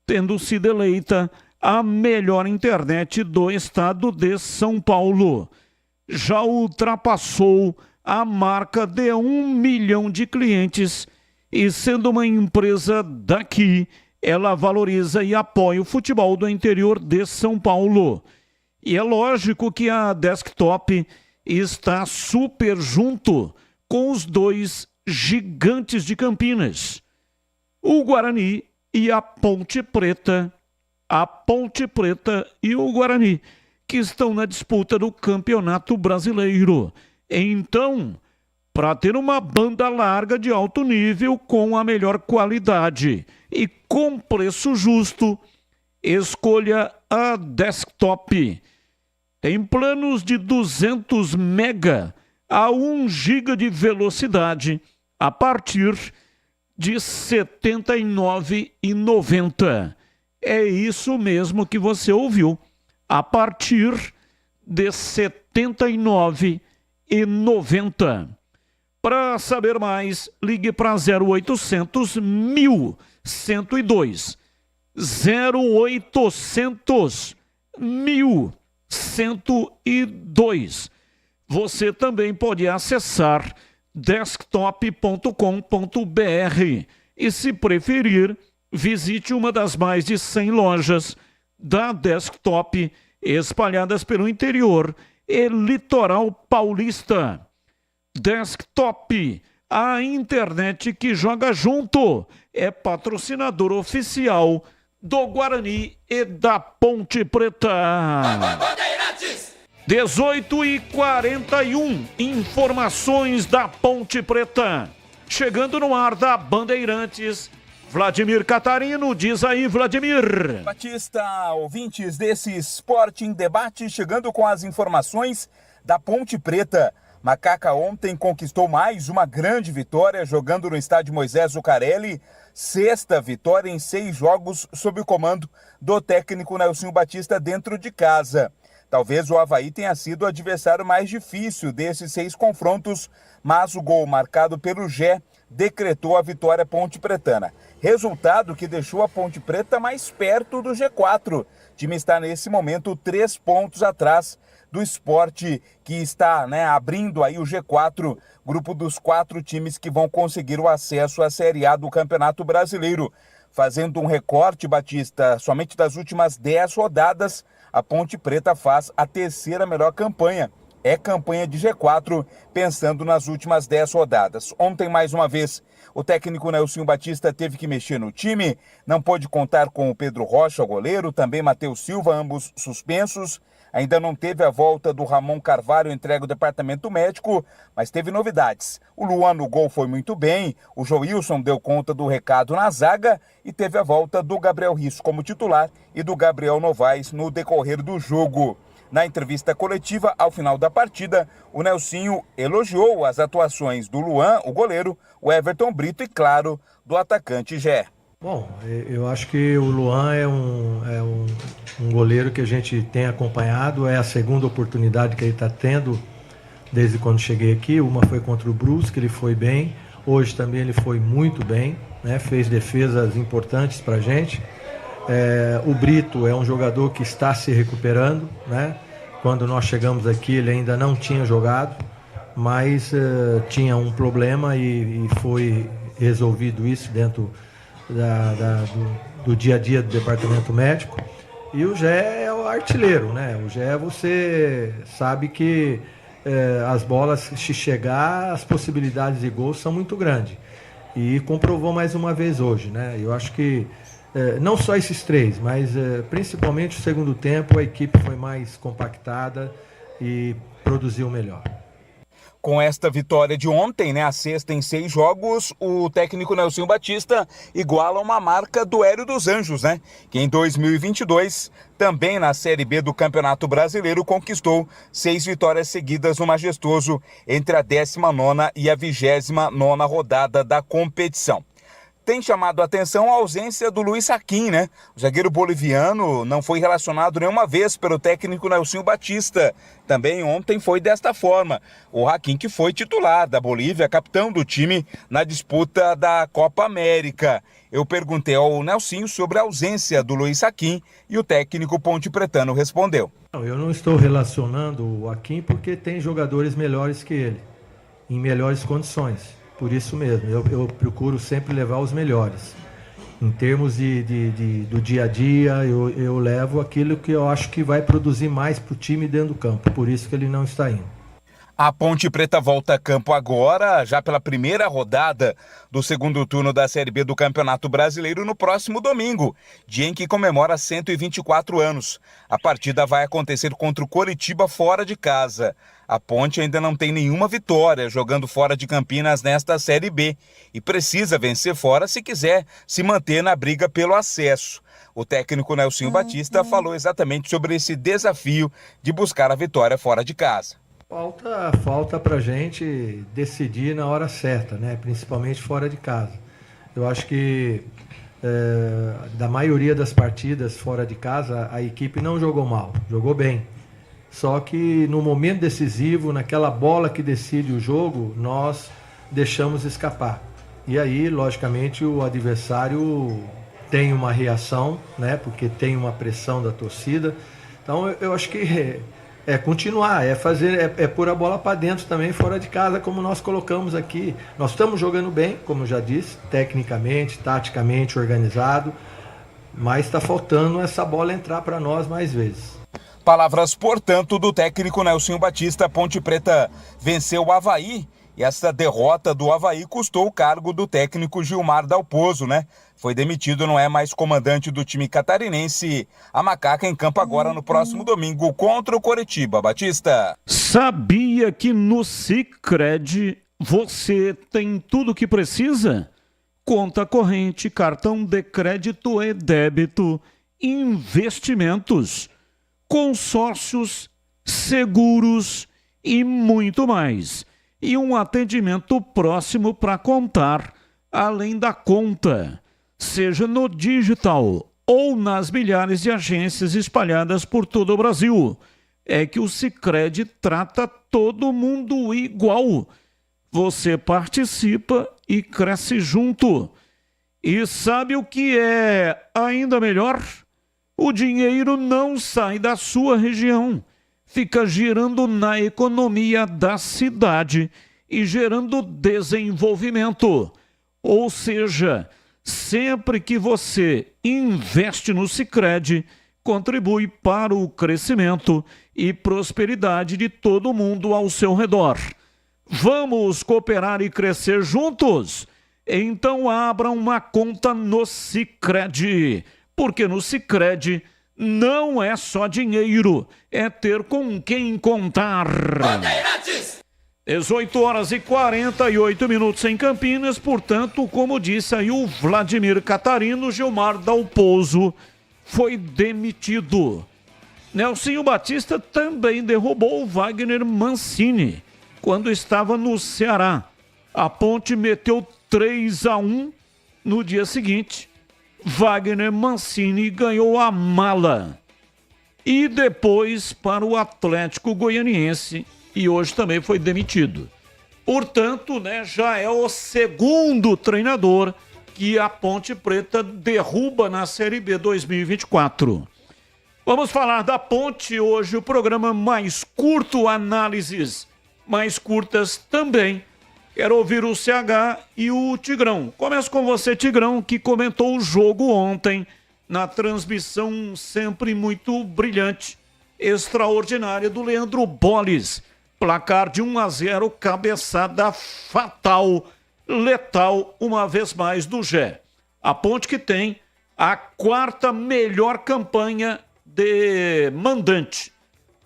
tendo sido eleita a melhor internet do estado de São Paulo. Já ultrapassou a marca de 1 milhão de clientes e, sendo uma empresa daqui, ela valoriza e apoia o futebol do interior de São Paulo. E é lógico que a Desktop está super junto com os dois gigantes de Campinas, o Guarani e a Ponte Preta. A Ponte Preta e o Guarani, que estão na disputa do Campeonato Brasileiro. Então, para ter uma banda larga de alto nível com a melhor qualidade e com preço justo, escolha a Desktop. Tem planos de 200 mega a 1 giga de velocidade a partir de R$ 79,90. É isso mesmo que você ouviu, a partir de R$ 79,90. Para saber mais, ligue para 0800 1102. 0800 1102. Você também pode acessar desktop.com.br e, se preferir, visite uma das mais de 100 lojas da Desktop espalhadas pelo interior e litoral paulista. Desktop, a internet que joga junto, é patrocinador oficial do Guarani e da Ponte Preta. 18h41, informações da Ponte Preta. Chegando no ar da Bandeirantes, Vladimir Catarino. Diz aí, Vladimir. Batista, ouvintes desse Esporte em Debate, chegando com as informações da Ponte Preta. Macaca ontem conquistou mais uma grande vitória jogando no estádio Moisés Zucarelli. 6ª vitória em 6 jogos sob o comando do técnico Nelson Batista dentro de casa. Talvez o Avaí tenha sido o adversário mais difícil desses 6 confrontos, mas o gol marcado pelo Gé decretou a vitória ponte-pretana. Resultado que deixou a Ponte Preta mais perto do G4. O time está nesse momento 3 pontos atrás do Sport, que está, né, abrindo aí o G4, grupo dos 4 times que vão conseguir o acesso à Série A do Campeonato Brasileiro. Fazendo um recorte, Batista, somente das últimas 10 rodadas, a Ponte Preta faz a 3ª melhor campanha. É campanha de G4, pensando nas últimas 10 rodadas. Ontem, mais uma vez, o técnico Nelsinho Batista teve que mexer no time, não pôde contar com o Pedro Rocha, o goleiro, também Matheus Silva, ambos suspensos. Ainda não teve a volta do Ramon Carvalho entregue ao departamento médico, mas teve novidades. O Luan no gol foi muito bem, o Joilson deu conta do recado na zaga e teve a volta do Gabriel Risso como titular e do Gabriel Novaes no decorrer do jogo. Na entrevista coletiva, ao final da partida, o Nelsinho elogiou as atuações do Luan, o goleiro, o Everton Brito e, claro, do atacante Gé. Bom, eu acho que o Luan é um goleiro que a gente tem acompanhado, é a segunda oportunidade que ele está tendo desde quando cheguei aqui. Uma foi contra o Brusque, ele foi bem, hoje também ele foi muito bem, né? Fez defesas importantes para a gente. O Brito é um jogador que está se recuperando, né? Quando nós chegamos aqui ele ainda não tinha jogado, mas tinha um problema e foi resolvido isso dentro do dia a dia do departamento médico. E o Gé é o artilheiro, né? O Gé, você sabe que as bolas, se chegar, as possibilidades de gol são muito grandes. E comprovou mais uma vez hoje, né? Eu acho que não só esses 3, mas principalmente o segundo tempo, a equipe foi mais compactada e produziu melhor. Com esta vitória de ontem, né, a 6ª em 6 jogos, o técnico Nelsinho Batista iguala uma marca do Hélio dos Anjos, né, que em 2022, também na Série B do Campeonato Brasileiro, conquistou 6 vitórias seguidas no Majestoso entre a 19ª e a 29ª rodada da competição. Tem chamado a atenção a ausência do Luiz Hakim, né? O zagueiro boliviano não foi relacionado nenhuma vez pelo técnico Nelsinho Batista. Também ontem foi desta forma. O Hakim, que foi titular da Bolívia, capitão do time na disputa da Copa América. Eu perguntei ao Nelsinho sobre a ausência do Luiz Hakim e o técnico pontepretano respondeu. Eu não estou relacionando o Hakim porque tem jogadores melhores que ele, em melhores condições. Por isso mesmo, eu procuro sempre levar os melhores. Em termos do dia a dia, eu levo aquilo que eu acho que vai produzir mais para o time dentro do campo. Por isso que ele não está indo. A Ponte Preta volta a campo agora, já pela primeira rodada do segundo turno da Série B do Campeonato Brasileiro no próximo domingo, dia em que comemora 124 anos. A partida vai acontecer contra o Coritiba fora de casa. A Ponte ainda não tem nenhuma vitória jogando fora de Campinas nesta Série B e precisa vencer fora se quiser se manter na briga pelo acesso. O técnico Nelsinho Batista falou exatamente sobre esse desafio de buscar a vitória fora de casa. Falta pra gente decidir na hora certa, né? Principalmente fora de casa. Eu acho que da maioria das partidas fora de casa, a equipe não jogou mal, jogou bem. Só que no momento decisivo, naquela bola que decide o jogo, nós deixamos escapar. E aí, logicamente, o adversário tem uma reação, né? Porque tem uma pressão da torcida. Então eu acho que continuar, pôr a bola para dentro também, fora de casa, como nós colocamos aqui. Nós estamos jogando bem, como eu já disse, tecnicamente, taticamente, organizado, mas está faltando essa bola entrar para nós mais vezes. Palavras, portanto, do técnico Nelsinho Batista. Ponte Preta venceu o Avaí e essa derrota do Avaí custou o cargo do técnico Gilmar Dalpozo, né? Foi demitido, não é mais comandante do time catarinense. A Macaca em campo agora no próximo domingo contra o Coritiba. Batista. Sabia que no Sicredi você tem tudo o que precisa? Conta corrente, cartão de crédito e débito, investimentos, consórcios, seguros e muito mais. E um atendimento próximo para contar, além da conta, seja no digital ou nas milhares de agências espalhadas por todo o Brasil. É que o Sicredi trata todo mundo igual. Você participa e cresce junto. E sabe o que é ainda melhor? O dinheiro não sai da sua região. fica girando na economia da cidade e gerando desenvolvimento. Ou seja, sempre que você investe no Sicredi, contribui para o crescimento e prosperidade de todo mundo ao seu redor. Vamos cooperar e crescer juntos? Então abra uma conta no Sicredi, porque no Sicredi não é só dinheiro, é ter com quem contar. 18h48 em Campinas, portanto, como disse aí o Vladimir Catarino, Gilmar Dalpozo foi demitido. Nelsinho Batista também derrubou o Wagner Mancini quando estava no Ceará. A Ponte meteu 3-1 no dia seguinte. Wagner Mancini ganhou a mala. E depois para o Atlético Goianiense. E hoje também foi demitido. Portanto, já é o segundo treinador que a Ponte Preta derruba na Série B 2024. Vamos falar da Ponte hoje, o programa mais curto, análises mais curtas também. Quero ouvir o CH e o Tigrão. Começo com você, Tigrão, que comentou o jogo ontem na transmissão sempre muito brilhante, extraordinária do Leandro Bolles. Placar de 1-0, cabeçada fatal, letal, uma vez mais do Gé. A Ponte que tem a quarta melhor campanha de mandante.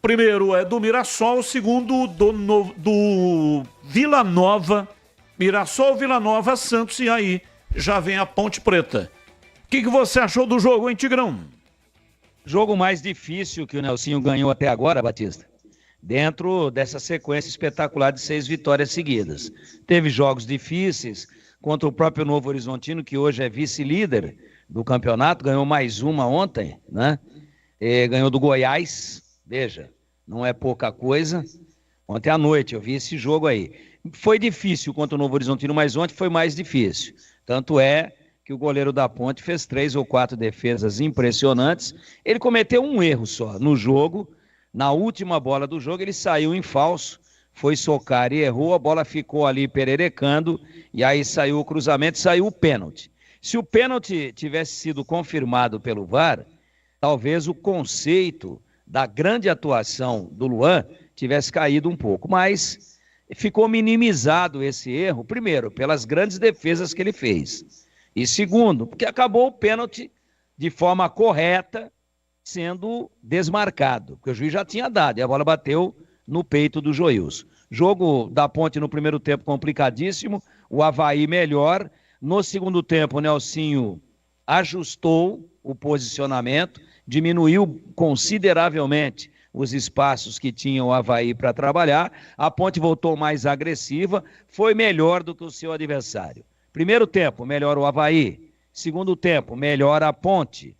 Primeiro é do Mirassol, segundo do Vila Nova. Mirassol, Vila Nova, Santos, e aí já vem a Ponte Preta. O que você achou do jogo, hein, Tigrão? Jogo mais difícil que o Nelsinho ganhou até agora, Batista. Dentro dessa sequência espetacular de 6 vitórias seguidas. Teve jogos difíceis contra o próprio Novo Horizontino, que hoje é vice-líder do campeonato, ganhou mais uma ontem, né? Ganhou do Goiás, veja, não é pouca coisa. Ontem à noite eu vi esse jogo aí. Foi difícil contra o Novo Horizontino, mas ontem foi mais difícil. Tanto é que o goleiro da Ponte fez 3 ou 4 defesas impressionantes. Ele cometeu um erro só no jogo. Na última bola do jogo, ele saiu em falso, foi socar e errou, a bola ficou ali pererecando, e aí saiu o cruzamento, saiu o pênalti. Se o pênalti tivesse sido confirmado pelo VAR, talvez o conceito da grande atuação do Luan tivesse caído um pouco, mas ficou minimizado esse erro, primeiro, pelas grandes defesas que ele fez, e segundo, porque acabou o pênalti de forma correta, sendo desmarcado, porque o juiz já tinha dado, e a bola bateu no peito do Joilson. Jogo da Ponte no primeiro tempo complicadíssimo, o Avaí melhor. No segundo tempo, o Nelsinho ajustou o posicionamento, diminuiu consideravelmente os espaços que tinha o Avaí para trabalhar, a Ponte voltou mais agressiva, foi melhor do que o seu adversário. Primeiro tempo, melhor o Avaí. Segundo tempo, melhor a Ponte.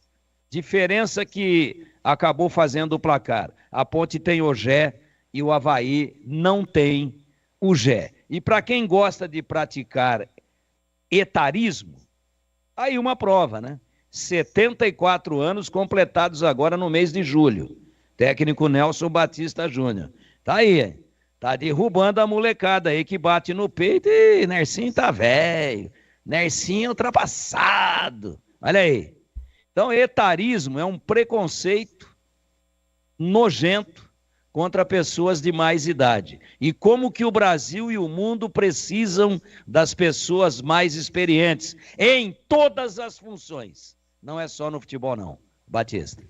Diferença que acabou fazendo o placar. A Ponte tem o Gé e o Avaí não tem o Gé. E para quem gosta de praticar etarismo, aí uma prova, né? 74 anos completados agora no mês de julho. Técnico Nelson Batista Júnior. Tá aí, tá derrubando a molecada aí que bate no peito e Nercinho tá velho. Nercinho ultrapassado. Olha aí. Então, etarismo é um preconceito nojento contra pessoas de mais idade. E como que o Brasil e o mundo precisam das pessoas mais experientes em todas as funções. Não é só no futebol, não. Batista.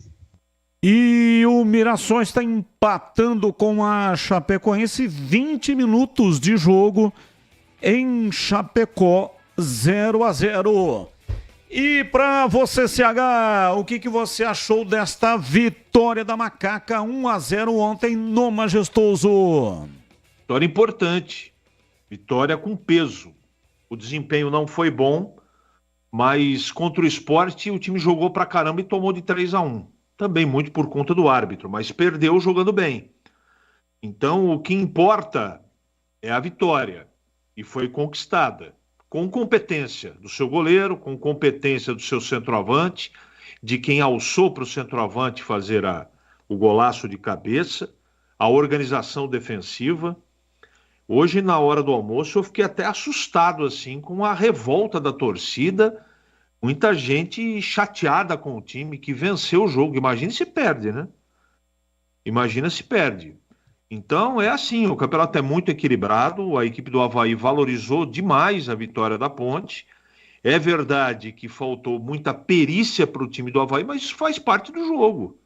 E o Mirassol está empatando com a Chapecoense, 20 minutos de jogo em Chapecó, 0-0. E para você, CH, o que você achou desta vitória da Macaca 1-0 ontem no Majestoso? Vitória importante, vitória com peso. O desempenho não foi bom, mas contra o Sport o time jogou pra caramba e tomou de 3-1. Também muito por conta do árbitro, mas perdeu jogando bem. Então o que importa é a vitória, e foi conquistada. Com competência do seu goleiro, com competência do seu centroavante, de quem alçou para o centroavante fazer o golaço de cabeça, a organização defensiva. Hoje, na hora do almoço, eu fiquei até assustado assim com a revolta da torcida. Muita gente chateada com o time que venceu o jogo. Imagina se perde, né? Imagina se perde. Então, é assim, o campeonato é muito equilibrado, a equipe do Avaí valorizou demais a vitória da Ponte. É verdade que faltou muita perícia para o time do Avaí, mas isso faz parte do jogo,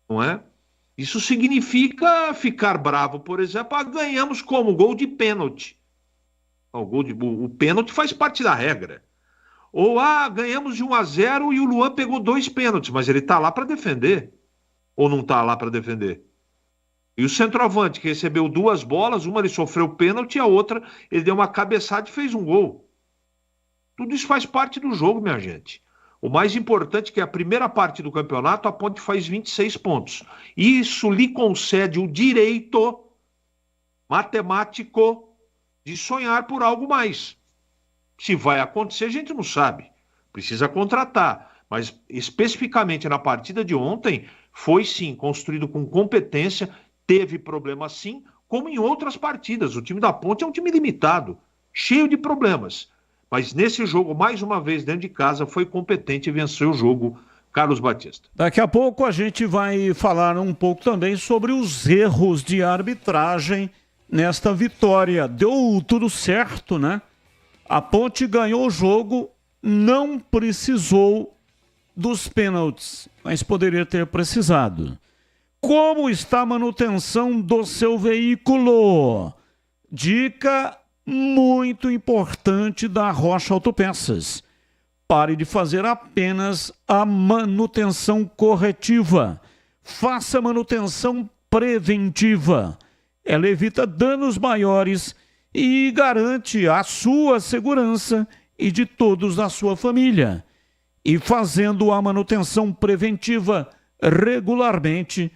não é? Isso significa ficar bravo, por exemplo, ganhamos como? Gol de pênalti. O pênalti faz parte da regra. Ou, ganhamos de 1-0 e o Luan pegou 2 pênaltis, mas ele está lá para defender. Ou não está lá para defender? E o centroavante, que recebeu 2 bolas, uma ele sofreu pênalti e a outra ele deu uma cabeçada e fez um gol. Tudo isso faz parte do jogo, minha gente. O mais importante é que a primeira parte do campeonato, a Ponte faz 26 pontos. Isso lhe concede o direito matemático de sonhar por algo mais. Se vai acontecer, a gente não sabe. Precisa contratar. Mas especificamente na partida de ontem, foi sim construído com competência, teve problema sim, como em outras partidas. O time da Ponte é um time limitado, cheio de problemas. Mas nesse jogo, mais uma vez, dentro de casa, foi competente e venceu o jogo, Carlos Batista. Daqui a pouco a gente vai falar um pouco também sobre os erros de arbitragem nesta vitória. Deu tudo certo, né? A Ponte ganhou o jogo, não precisou dos pênaltis, mas poderia ter precisado. Como está a manutenção do seu veículo? Dica muito importante da Rocha Autopeças. Pare de fazer apenas a manutenção corretiva. Faça a manutenção preventiva. Ela evita danos maiores e garante a sua segurança e de todos da sua família. E fazendo a manutenção preventiva regularmente,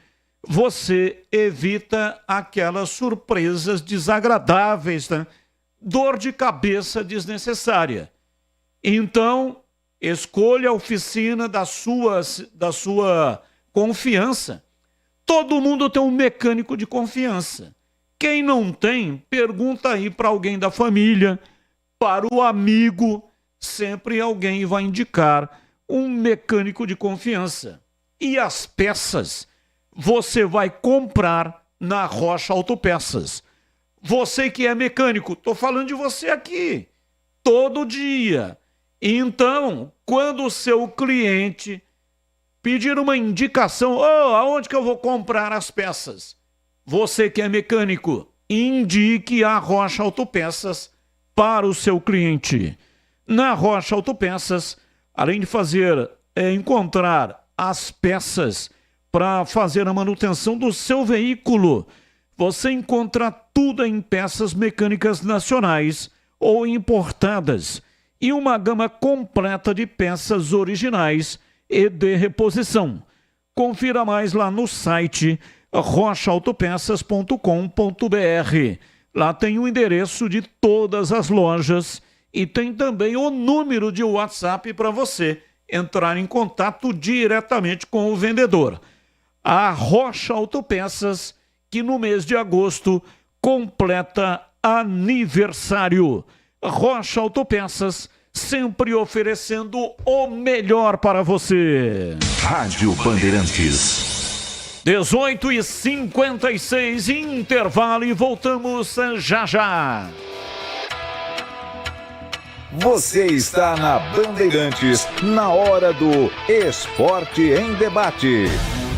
você evita aquelas surpresas desagradáveis, né? Dor de cabeça desnecessária. Então, escolha a oficina da sua confiança. Todo mundo tem um mecânico de confiança. Quem não tem, pergunta aí para alguém da família, para o amigo. Sempre alguém vai indicar um mecânico de confiança. E as peças você vai comprar na Rocha Autopeças. Você que é mecânico, estou falando de você aqui, todo dia. Então, quando o seu cliente pedir uma indicação, aonde que eu vou comprar as peças? Você que é mecânico, indique a Rocha Autopeças para o seu cliente. Na Rocha Autopeças, além de encontrar as peças para fazer a manutenção do seu veículo, você encontra tudo em peças mecânicas nacionais ou importadas e uma gama completa de peças originais e de reposição. Confira mais lá no site rochaautopeças.com.br. Lá tem o endereço de todas as lojas e tem também o número de WhatsApp para você entrar em contato diretamente com o vendedor. A Rocha Autopeças, que no mês de agosto completa aniversário. Rocha Autopeças, sempre oferecendo o melhor para você. Rádio Bandeirantes. 18h56, intervalo e voltamos já já. Você está na Bandeirantes, na hora do Esporte em Debate.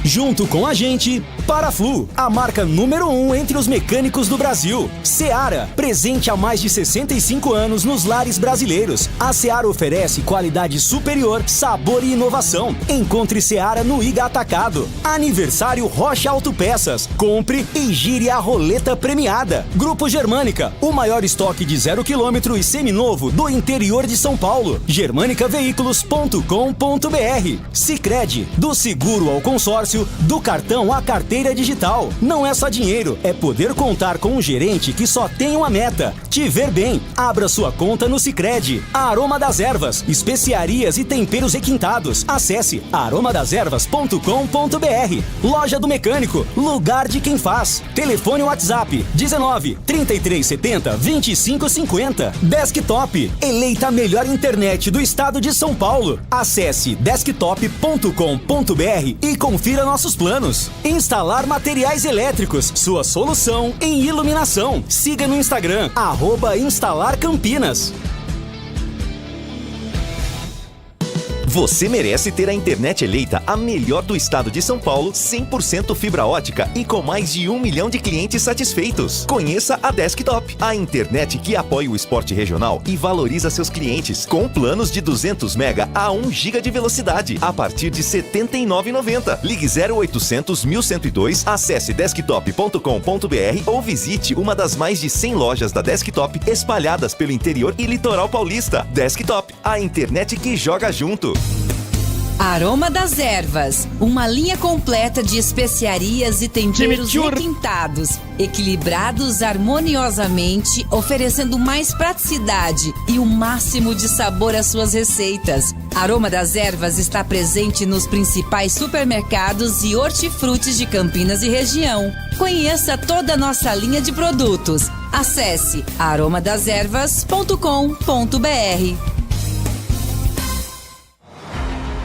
Junto com a gente, Paraflu, a marca número 1 entre os mecânicos do Brasil. Seara, presente há mais de 65 anos nos lares brasileiros. A Seara oferece qualidade superior, sabor e inovação. Encontre Seara no Iga Atacado. Aniversário Rocha Autopeças. Compre e gire a roleta premiada. Grupo Germânica, o maior estoque de 0 km e seminovo do interior de São Paulo. germanicaveículos.com.br. Sicredi, do seguro ao consórcio, fácil, do cartão à carteira digital. Não é só dinheiro, é poder contar com um gerente que só tem uma meta: te ver bem. Abra sua conta no Sicredi. Aroma das Ervas, especiarias e temperos requintados. Acesse aromadeservas.com.br. Loja do Mecânico, lugar de quem faz. Telefone WhatsApp 19 3370 2550. Desktop, eleita a melhor internet do estado de São Paulo. Acesse desktop.com.br e confira nossos planos. Instalar materiais elétricos, sua solução em iluminação. Siga no Instagram, @instalarcampinas. Você merece ter a internet eleita a melhor do estado de São Paulo, 100% fibra ótica e com mais de 1 milhão de clientes satisfeitos. Conheça a Desktop, a internet que apoia o esporte regional e valoriza seus clientes, com planos de 200 mega a 1 giga de velocidade, a partir de R$ 79,90. Ligue 0800 1102, acesse desktop.com.br ou visite uma das mais de 100 lojas da Desktop espalhadas pelo interior e litoral paulista. Desktop, a internet que joga junto. Aroma das Ervas, uma linha completa de especiarias e temperos requintados, equilibrados harmoniosamente, oferecendo mais praticidade e o máximo de sabor às suas receitas. Aroma das Ervas está presente nos principais supermercados e hortifrutis de Campinas e região. Conheça toda a nossa linha de produtos. Acesse aromadeservas.com.br.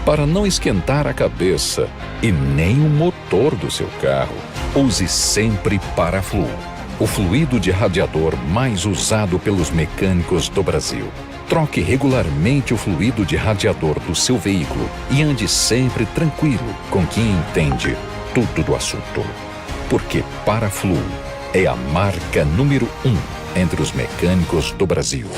Para não esquentar a cabeça e nem o motor do seu carro, use sempre Paraflu, o fluido de radiador mais usado pelos mecânicos do Brasil. Troque regularmente o fluido de radiador do seu veículo e ande sempre tranquilo com quem entende tudo do assunto. Porque Paraflu é a marca número 1 entre os mecânicos do Brasil.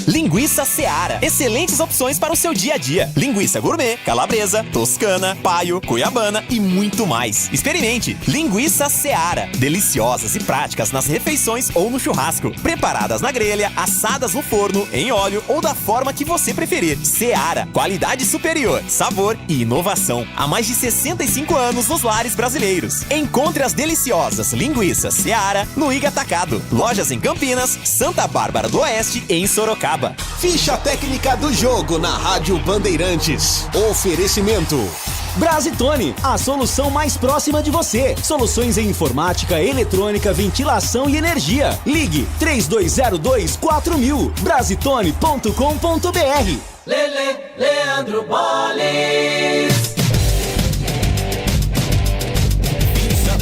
Linguiça Seara. Excelentes opções para o seu dia a dia. Linguiça gourmet, calabresa, toscana, paio, cuiabana e muito mais. Experimente. Linguiça Seara. Deliciosas e práticas nas refeições ou no churrasco. Preparadas na grelha, assadas no forno, em óleo ou da forma que você preferir. Seara. Qualidade superior, sabor e inovação. Há mais de 65 anos nos lares brasileiros. Encontre as deliciosas linguiças Seara no Iga Atacado. Lojas em Campinas, Santa Bárbara do Oeste e em Sorocaba. Ficha técnica do jogo na Rádio Bandeirantes. Oferecimento Brasitone, a solução mais próxima de você. Soluções em informática, eletrônica, ventilação e energia. Ligue 3202-4000. Brasitone.com.br. Leandro Boles.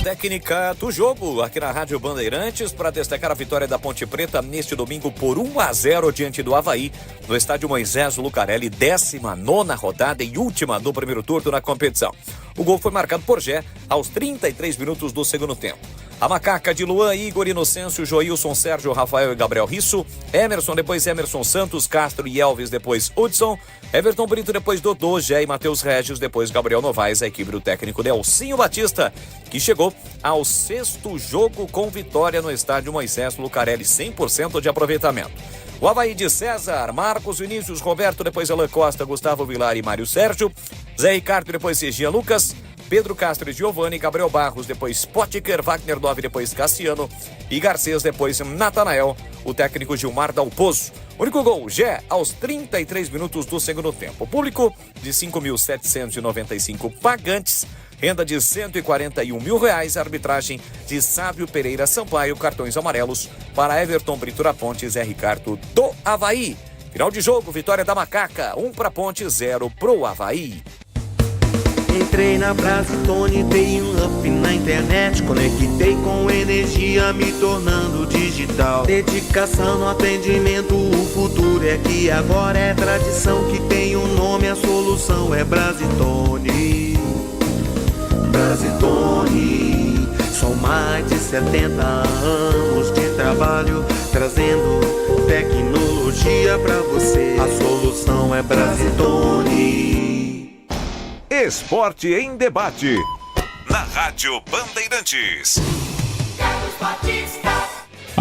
Técnica do jogo aqui na Rádio Bandeirantes para destacar a vitória da Ponte Preta neste domingo por 1-0 diante do Avaí no estádio Moisés Lucarelli, 19ª rodada e última do primeiro turno na competição. O gol foi marcado por Gé aos 33 minutos do segundo tempo. A macaca de Luan, Igor, Inocêncio, Joilson, Sérgio, Rafael e Gabriel Risso, Emerson, depois Emerson Santos, Castro e Elvis, depois Hudson, Everton Brito, depois Dodô, Gé e Matheus Regis, depois Gabriel Novaes, a equipe do técnico Nelsinho Batista, que chegou ao 6º jogo com vitória no estádio Moisés Lucarelli, 100% de aproveitamento. O Avaí de César, Marcos, Vinícius, Roberto, depois Alan Costa, Gustavo Vilar e Mário Sérgio, Zé Ricardo, depois Serginha Lucas, Pedro Castro e Giovanni, Gabriel Barros, depois Potker, Wagner Dove, depois Cassiano e Garcês, depois Natanael, o técnico Gilmar Dalpozo. Único gol, Gé, aos 33 minutos do segundo tempo. Público de 5.795 pagantes, renda de R$141 mil, arbitragem de Sávio Pereira Sampaio, cartões amarelos para Everton Brito da Ponte, Zé Ricardo do Avaí. Final de jogo, vitória da Macaca, 1 para Ponte, 0 pro Avaí. Entrei na Brasitone, dei um up na internet, conectei com energia, me tornando digital. Dedicação no atendimento, o futuro é aqui, agora é tradição que tem um nome, a solução é Brasitone. Brasitone, são mais de 70 anos de trabalho, trazendo tecnologia pra você. A solução é Brasitone. Esporte em debate. Na Rádio Bandeirantes.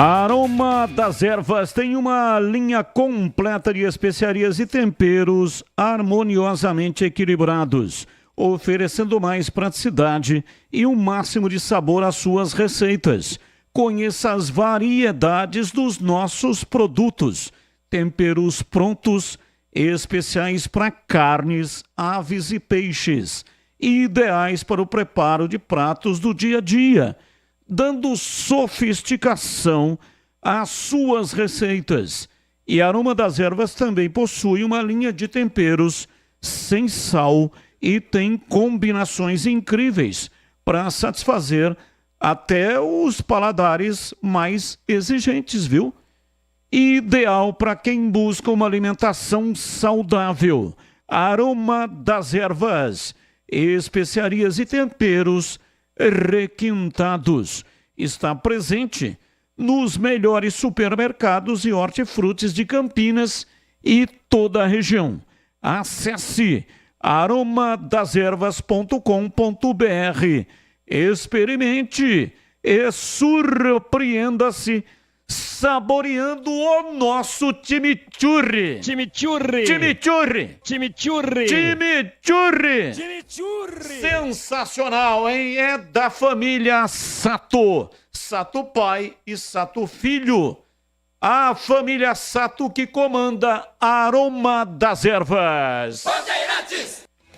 A Aroma das Ervas tem uma linha completa de especiarias e temperos harmoniosamente equilibrados, oferecendo mais praticidade e um máximo de sabor às suas receitas. Conheça as variedades dos nossos produtos, temperos prontos, especiais para carnes, aves e peixes, ideais para o preparo de pratos do dia a dia, dando sofisticação às suas receitas. E a Aroma das Ervas também possui uma linha de temperos sem sal e tem combinações incríveis para satisfazer até os paladares mais exigentes, viu? Ideal para quem busca uma alimentação saudável. Aroma das Ervas, especiarias e temperos requintados. Está presente nos melhores supermercados e hortifrutis de Campinas e toda a região. Acesse aromadeservas.com.br. Experimente e surpreenda-se saboreando o nosso chimichurri. Chimichurri. Chimichurri. Chimichurri. Chimichurri. Chimichurri. Sensacional, hein? É da família Sato. Sato pai e Sato filho. A família Sato que comanda a Aroma das Ervas.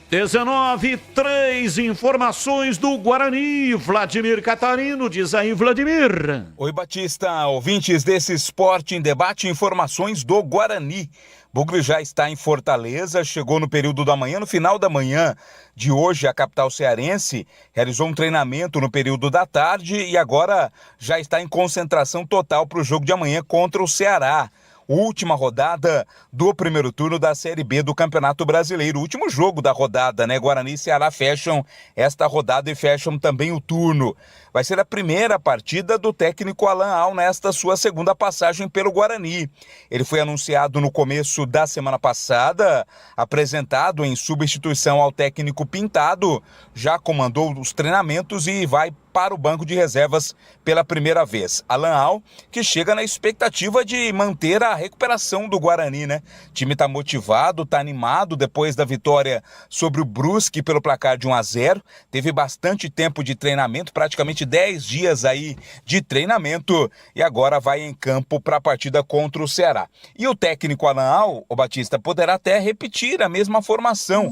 19:03, informações do Guarani. Vladimir Catarino, diz aí, Vladimir. Oi, Batista, ouvintes desse Esporte em Debate, informações do Guarani. Bugre já está em Fortaleza, chegou no período da manhã, no final da manhã de hoje, a capital cearense realizou um treinamento no período da tarde e agora já está em concentração total para o jogo de amanhã contra o Ceará. Última rodada do primeiro turno da Série B do Campeonato Brasileiro. Último jogo da rodada, né? Guarani e Ceará fecham esta rodada e fecham também o turno. Vai ser a primeira partida do técnico Alan Al nesta sua segunda passagem pelo Guarani. Ele foi anunciado no começo da semana passada, apresentado em substituição ao técnico Pintado, já comandou os treinamentos e vai para o banco de reservas pela primeira vez. Alan Al, que chega na expectativa de manter a recuperação do Guarani, né? O time está motivado, está animado depois da vitória sobre o Brusque pelo placar de 1-0. Teve bastante tempo de treinamento, praticamente 10 dias aí de treinamento e agora vai em campo para a partida contra o Ceará. E o técnico Alan Al, o Batista, poderá até repetir a mesma formação.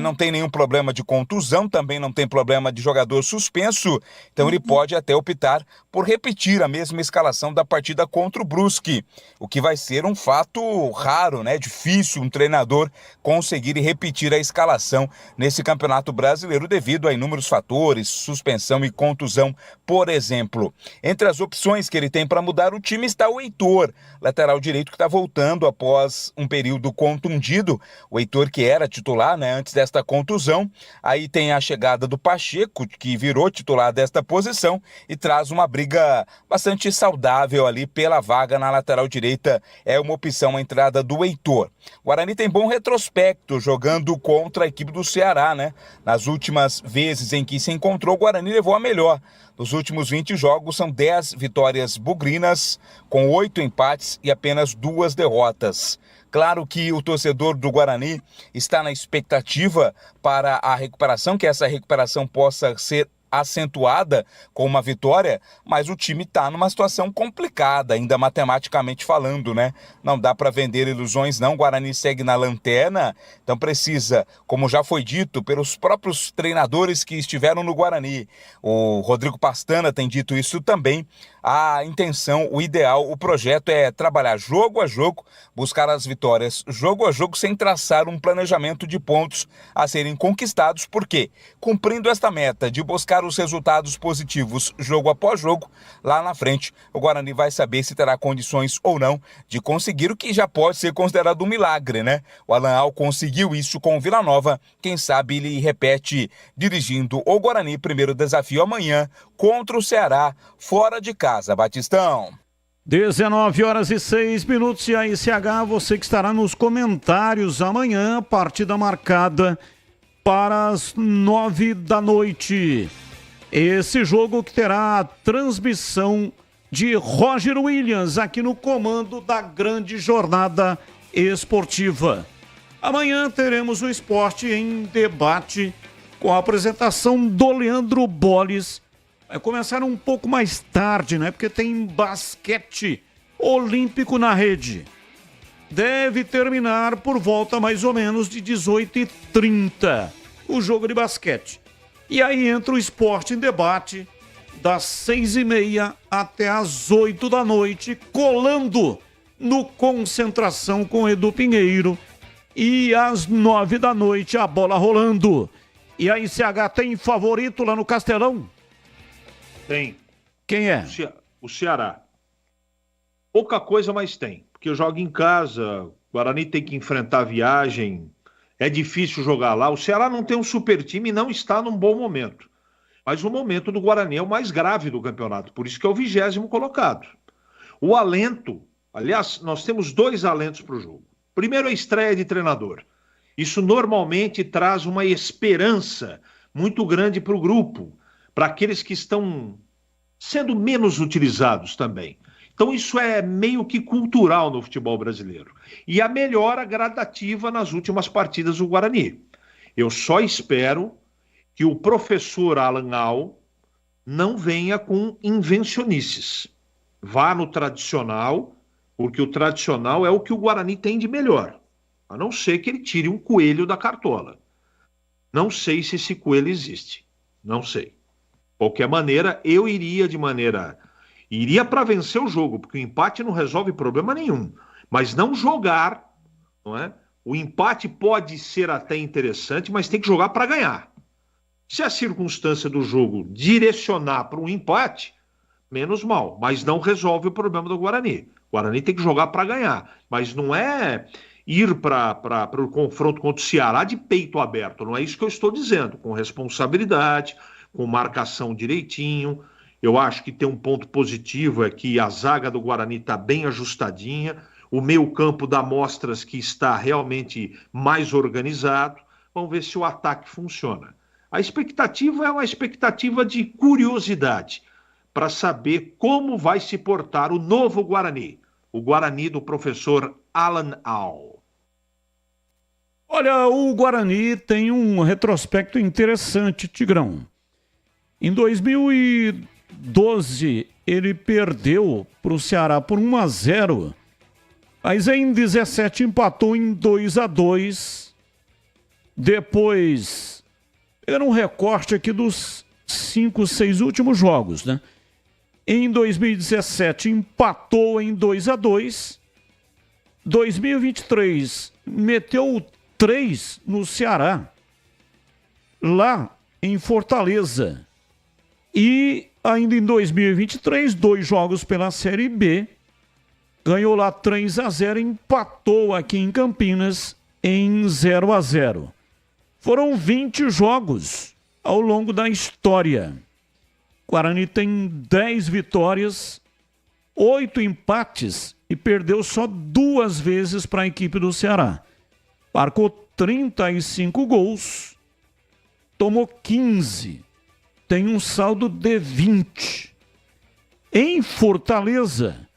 Não tem nenhum problema de contusão, também não tem problema de jogador suspenso, então ele pode até optar por repetir a mesma escalação da partida contra o Brusque, o que vai ser um fato raro, né? Difícil um treinador conseguir repetir a escalação nesse Campeonato Brasileiro devido a inúmeros fatores, suspensão e contusão, por exemplo. Entre as opções que ele tem para mudar o time está o Heitor, lateral direito que está voltando após um período contundido. O Heitor que era titular, né, antes desta contusão. Aí tem a chegada do Pacheco, que virou titular desta posição e traz uma briga bastante saudável ali pela vaga na lateral direita. É uma opção a entrada do Heitor. O Guarani tem bom retrospecto jogando contra a equipe do Ceará, né? Nas últimas vezes em que se encontrou, o Guarani levou a melhor. Nos últimos 20 jogos são 10 vitórias bugrinas, com 8 empates e apenas 2 derrotas. Claro que o torcedor do Guarani está na expectativa para a recuperação, que essa recuperação possa ser acentuada com uma vitória, mas o time está numa situação complicada, ainda matematicamente falando, né? Não dá para vender ilusões não, o Guarani segue na lanterna, então precisa, como já foi dito pelos próprios treinadores que estiveram no Guarani, o Rodrigo Pastana tem dito isso também, a intenção, o ideal, o projeto é trabalhar jogo a jogo, buscar as vitórias jogo a jogo, sem traçar um planejamento de pontos a serem conquistados, porque cumprindo esta meta de buscar os resultados positivos jogo após jogo, lá na frente o Guarani vai saber se terá condições ou não de conseguir o que já pode ser considerado um milagre, né? O Alan Al conseguiu isso com o Vila Nova, quem sabe ele repete dirigindo o Guarani, primeiro desafio amanhã contra o Ceará, fora de casa. Batistão. 19h06 e a ICH, você que estará nos comentários amanhã, partida marcada para as 9 da noite. Esse jogo que terá a transmissão de Roger Williams aqui no comando da grande jornada esportiva. Amanhã teremos o Esporte em Debate com a apresentação do Leandro Bolles. Vai começar um pouco mais tarde, né? Porque tem basquete olímpico na rede. Deve terminar por volta mais ou menos de 18h30 o jogo de basquete. E aí entra o Esporte em Debate das 6h30 até as 8 da noite, colando no Concentração com Edu Pinheiro. E às 9 da noite a bola rolando. E a ICH tem favorito lá no Castelão? Tem. Quem é? O Ceará. Pouca coisa, mas tem. Porque joga em casa, o Guarani tem que enfrentar a viagem, é difícil jogar lá. O Ceará não tem um super time e não está num bom momento. Mas o momento do Guarani é o mais grave do campeonato, por isso que é o 20º colocado. O alento, aliás, nós temos 2 alentos para o jogo. Primeiro, a estreia de treinador. Isso normalmente traz uma esperança muito grande para o grupo, para aqueles que estão sendo menos utilizados também. Então isso é meio que cultural no futebol brasileiro. E a melhora gradativa nas últimas partidas do Guarani. Eu só espero que o professor Alan Al não venha com invencionices. Vá no tradicional, porque o tradicional é o que o Guarani tem de melhor. A não ser que ele tire um coelho da cartola. Não sei se esse coelho existe. Não sei. De qualquer maneira, eu iria para vencer o jogo, porque o empate não resolve problema nenhum. Mas não jogar, não é? O empate pode ser até interessante, mas tem que jogar para ganhar. Se a circunstância do jogo direcionar para um empate, menos mal, mas não resolve o problema do Guarani. O Guarani tem que jogar para ganhar, mas não é ir para o confronto contra o Ceará de peito aberto, não é isso que eu estou dizendo, com responsabilidade, com marcação direitinho. Eu acho que tem um ponto positivo, é que a zaga do Guarani está bem ajustadinha, o meio-campo dá mostras que está realmente mais organizado. Vamos ver se o ataque funciona. A expectativa é uma expectativa de curiosidade, para saber como vai se portar o novo Guarani, o Guarani do professor Alan Al. Olha, o Guarani tem um retrospecto interessante, Tigrão. Em 2012, ele perdeu para o Ceará por 1-0, mas em 17 empatou em 2-2. Depois, era um recorte aqui dos 5, 6 últimos jogos, né? Em 2017 empatou em 2-2. 2023 meteu 3 no Ceará, lá em Fortaleza. E ainda em 2023, 2 jogos pela Série B, ganhou lá 3-0, empatou aqui em Campinas em 0-0. Foram 20 jogos ao longo da história. O Guarani tem 10 vitórias, 8 empates e perdeu só 2 vezes para a equipe do Ceará. Marcou 35 gols, tomou 15, tem um saldo de 20. Em Fortaleza,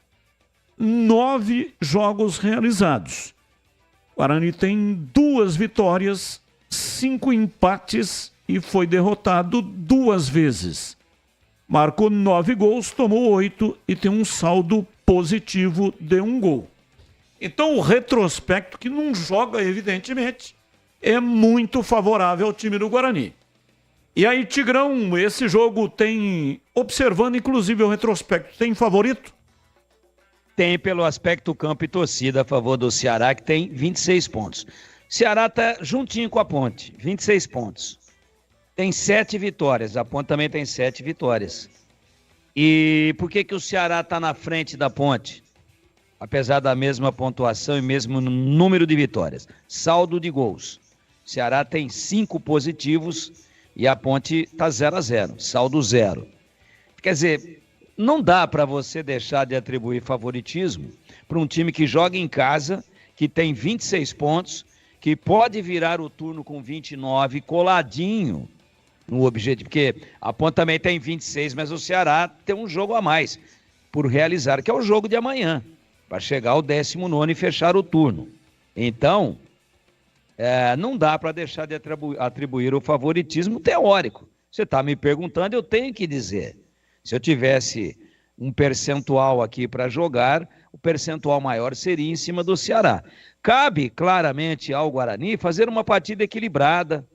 9 jogos realizados. O Guarani tem 2 vitórias, 5 empates e foi derrotado 2 vezes. Marcou 9 gols, tomou 8 e tem um saldo positivo de 1 gol. Então o retrospecto, que não joga evidentemente, é muito favorável ao time do Guarani. E aí, Tigrão, esse jogo tem, observando inclusive o retrospecto, tem favorito? Tem pelo aspecto campo e torcida a favor do Ceará, que tem 26 pontos. Ceará está juntinho com a Ponte, 26 pontos. Tem 7 vitórias, a Ponte também tem 7 vitórias. E por que o Ceará está na frente da Ponte? Apesar da mesma pontuação e mesmo número de vitórias. Saldo de gols. O Ceará tem 5 positivos e a Ponte está 0-0, saldo 0. Quer dizer, não dá para você deixar de atribuir favoritismo para um time que joga em casa, que tem 26 pontos, que pode virar o turno com 29, coladinho no objetivo, porque a Ponte também tem 26, mas o Ceará tem um jogo a mais. por realizar, que é o jogo de amanhã, para chegar ao 19º e fechar o turno. Então, não dá para deixar de atribuir o favoritismo teórico. Você está me perguntando, eu tenho que dizer. Se eu tivesse um percentual aqui para jogar, o percentual maior seria em cima do Ceará. Cabe claramente ao Guarani fazer uma partida equilibrada,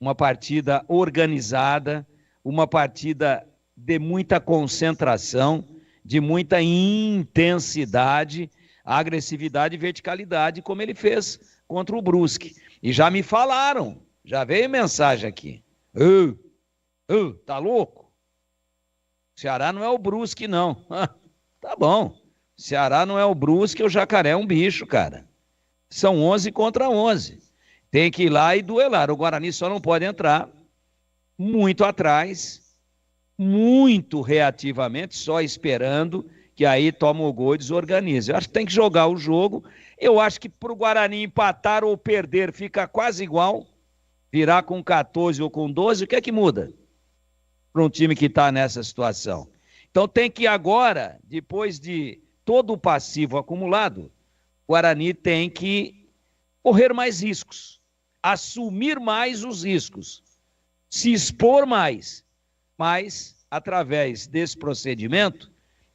uma partida organizada, uma partida de muita concentração, de muita intensidade, agressividade e verticalidade, como ele fez contra o Brusque. E já me falaram, já veio mensagem aqui. Tá louco? O Ceará não é o Brusque, não. Tá bom. O Ceará não é o Brusque, o Jacaré é um bicho, cara. São 11 contra 11. Tem que ir lá e duelar. O Guarani só não pode entrar muito atrás, muito reativamente, só esperando que aí toma o gol e desorganiza. Eu acho que tem que jogar o jogo. Eu acho que para o Guarani empatar ou perder fica quase igual. Virar com 14 ou com 12, o que é que muda para um time que está nessa situação? Então tem que agora, depois de todo o passivo acumulado, o Guarani tem que correr mais riscos, assumir mais os riscos, se expor mais, mas através desse procedimento,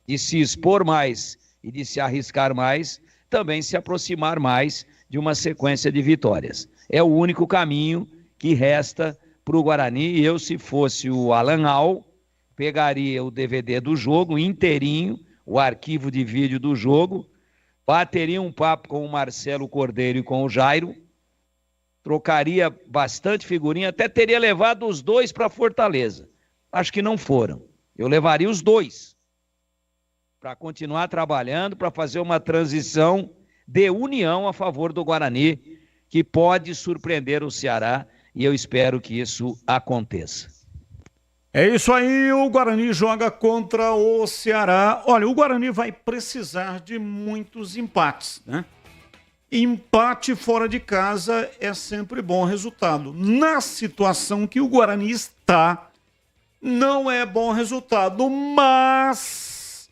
de se expor mais e de se arriscar mais, também se aproximar mais de uma sequência de vitórias. É o único caminho que resta para o Guarani. E eu, se fosse o Alan Al, pegaria o DVD do jogo inteirinho, o arquivo de vídeo do jogo, bateria um papo com o Marcelo Cordeiro e com o Jairo, trocaria bastante figurinha, até teria levado os dois para Fortaleza. Acho que não foram. Eu levaria os dois para continuar trabalhando, para fazer uma transição de união a favor do Guarani, que pode surpreender o Ceará, e eu espero que isso aconteça. É isso aí, o Guarani joga contra o Ceará. Olha, o Guarani vai precisar de muitos empates, né? Empate fora de casa é sempre bom resultado. Na situação que o Guarani está, não é bom resultado, mas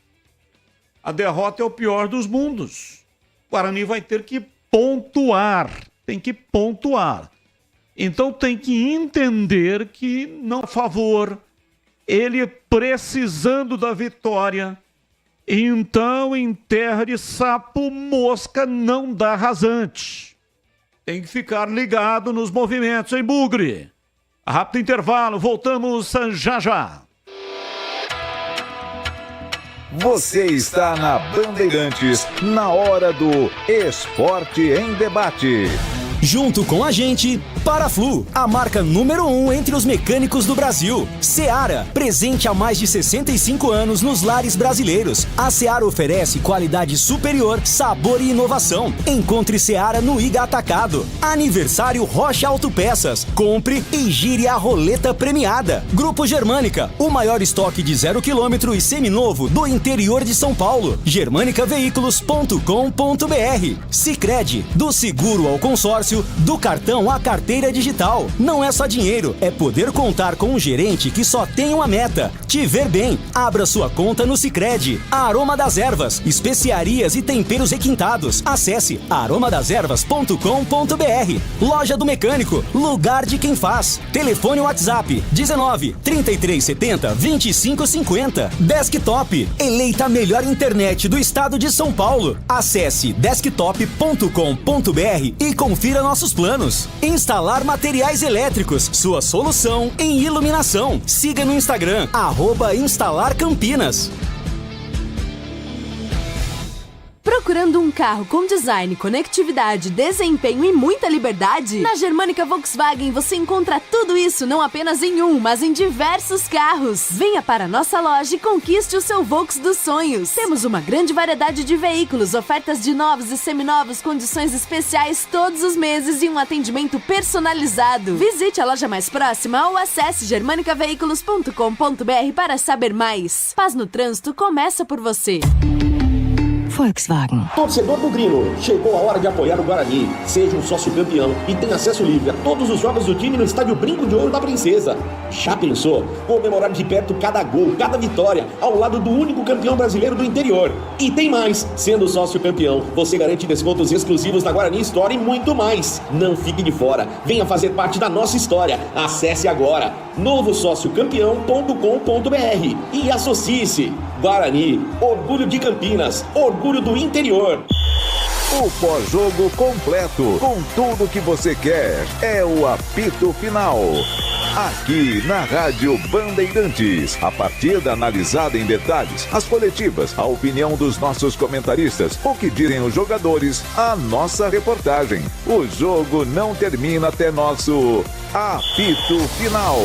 a derrota é o pior dos mundos. O Guarani vai ter que pontuar, tem que pontuar. Então tem que entender que não a favor, ele precisando da vitória. Então, em terra de sapo, mosca não dá rasante. Tem que ficar ligado nos movimentos, hein, Bugre? Rápido intervalo, voltamos já já. Você está na Bandeirantes, na hora do Esporte em Debate. Junto com a gente, Paraflu, a marca número 1 entre os mecânicos do Brasil. Seara, presente há mais de 65 anos nos lares brasileiros. A Seara oferece qualidade superior, sabor e inovação. Encontre Seara no Iga Atacado. Aniversário Rocha Autopeças. Compre e gire a roleta premiada. Grupo Germânica, o maior estoque de 0 km e seminovo do interior de São Paulo. germanicaveículos.com.br. Sicredi, do seguro ao consórcio, do cartão à carteira digital. Não é só dinheiro, é poder contar com um gerente que só tem uma meta: te ver bem. Abra sua conta no Sicredi. Aroma das Ervas, especiarias e temperos requintados. Acesse aromadeservas.com.br. Loja do Mecânico, lugar de quem faz. Telefone WhatsApp 19 3370 2550. Desktop, eleita a melhor internet do estado de São Paulo. Acesse desktop.com.br e confira nossos planos. Instalar materiais elétricos, sua solução em iluminação. Siga no Instagram, @instalarcampinas. Procurando um carro com design, conectividade, desempenho e muita liberdade? Na Germânica Volkswagen você encontra tudo isso não apenas em um, mas em diversos carros. Venha para a nossa loja e conquiste o seu Volks dos sonhos. Temos uma grande variedade de veículos, ofertas de novos e seminovos, condições especiais todos os meses e um atendimento personalizado. Visite a loja mais próxima ou acesse germanicaveículos.com.br para saber mais. Paz no trânsito começa por você. Volkswagen. Torcedor do Grilo, chegou a hora de apoiar o Guarani. Seja um sócio campeão e tenha acesso livre a todos os jogos do time no estádio Brinco de Ouro da Princesa. Já pensou? Comemorar de perto cada gol, cada vitória, ao lado do único campeão brasileiro do interior. E tem mais! Sendo sócio campeão, você garante descontos exclusivos na Guarani Store e muito mais. Não fique de fora. Venha fazer parte da nossa história. Acesse agora novosociocampeão.com.br e associe-se. Guarani, orgulho de Campinas, orgulho do interior. O pós-jogo completo, com tudo que você quer, é o apito final. Aqui na Rádio Bandeirantes, a partida analisada em detalhes, as coletivas, a opinião dos nossos comentaristas, o que dizem os jogadores, a nossa reportagem. O jogo não termina até nosso apito final.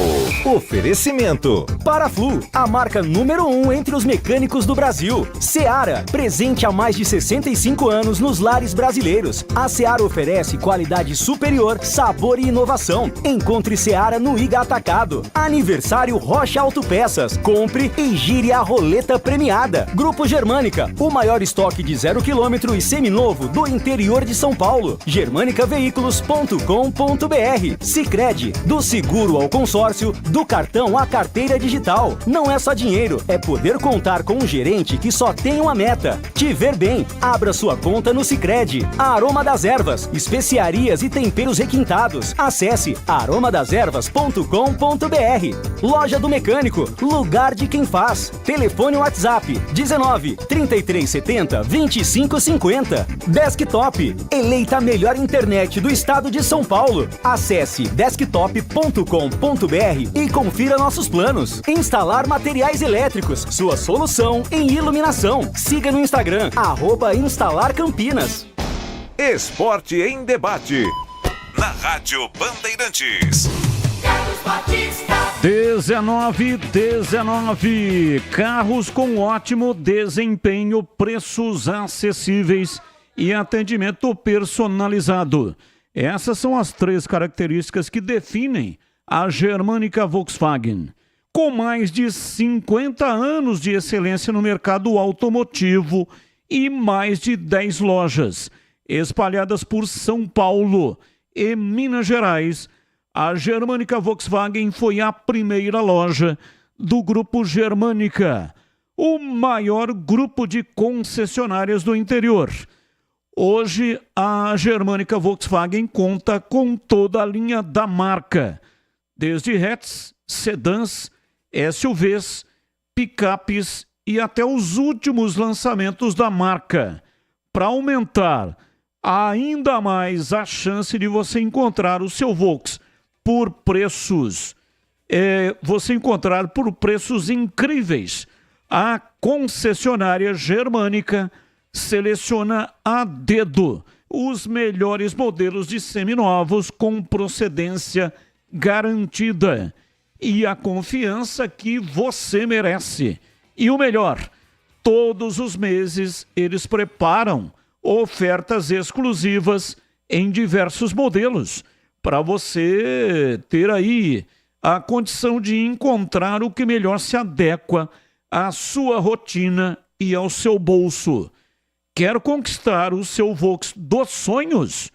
Oferecimento Paraflu, a marca número 1 entre os mecânicos do Brasil. Seara, presente há mais de 65 anos nos lares brasileiros. A Seara oferece qualidade superior, sabor e inovação. Encontre Seara no Iga Atacado. Aniversário Rocha Autopeças. Compre e gire a roleta premiada. Grupo Germânica, o maior estoque de 0 km e seminovo do interior de São Paulo. germanicaveículos.com.br. Sicredi, do seguro ao consórcio, do cartão à carteira digital. Não é só dinheiro, é poder contar com um gerente que só tem uma meta: te ver bem. Abra sua conta no Sicredi. A Aroma das Ervas, especiarias e temperos requintados. Acesse aromadeservas.com.br. Loja do Mecânico, lugar de quem faz. Telefone WhatsApp 19 3370 2550. Desktop, eleita a melhor internet do estado de São Paulo. Acesse desktop.com.br e confira nossos planos. Instalar materiais elétricos, sua solução em iluminação. Siga no Instagram @instalarcampinas. Esporte em debate, na Rádio Bandeirantes. 19. Carros com ótimo desempenho, preços acessíveis e atendimento personalizado. Essas são as 3 características que definem a Germânica Volkswagen. Com mais de 50 anos de excelência no mercado automotivo e mais de 10 lojas espalhadas por São Paulo e Minas Gerais, a Germânica Volkswagen foi a primeira loja do Grupo Germânica, o maior grupo de concessionárias do interior. Hoje, a Germânica Volkswagen conta com toda a linha da marca, desde hatches, sedãs, SUVs, picapes e até os últimos lançamentos da marca, para aumentar ainda mais a chance de você encontrar o seu Volks por preços, incríveis. A concessionária Germânica seleciona a dedo os melhores modelos de seminovos com procedência garantida e a confiança que você merece. E o melhor, todos os meses eles preparam ofertas exclusivas em diversos modelos para você ter aí a condição de encontrar o que melhor se adequa à sua rotina e ao seu bolso. Quer conquistar o seu Volks dos sonhos?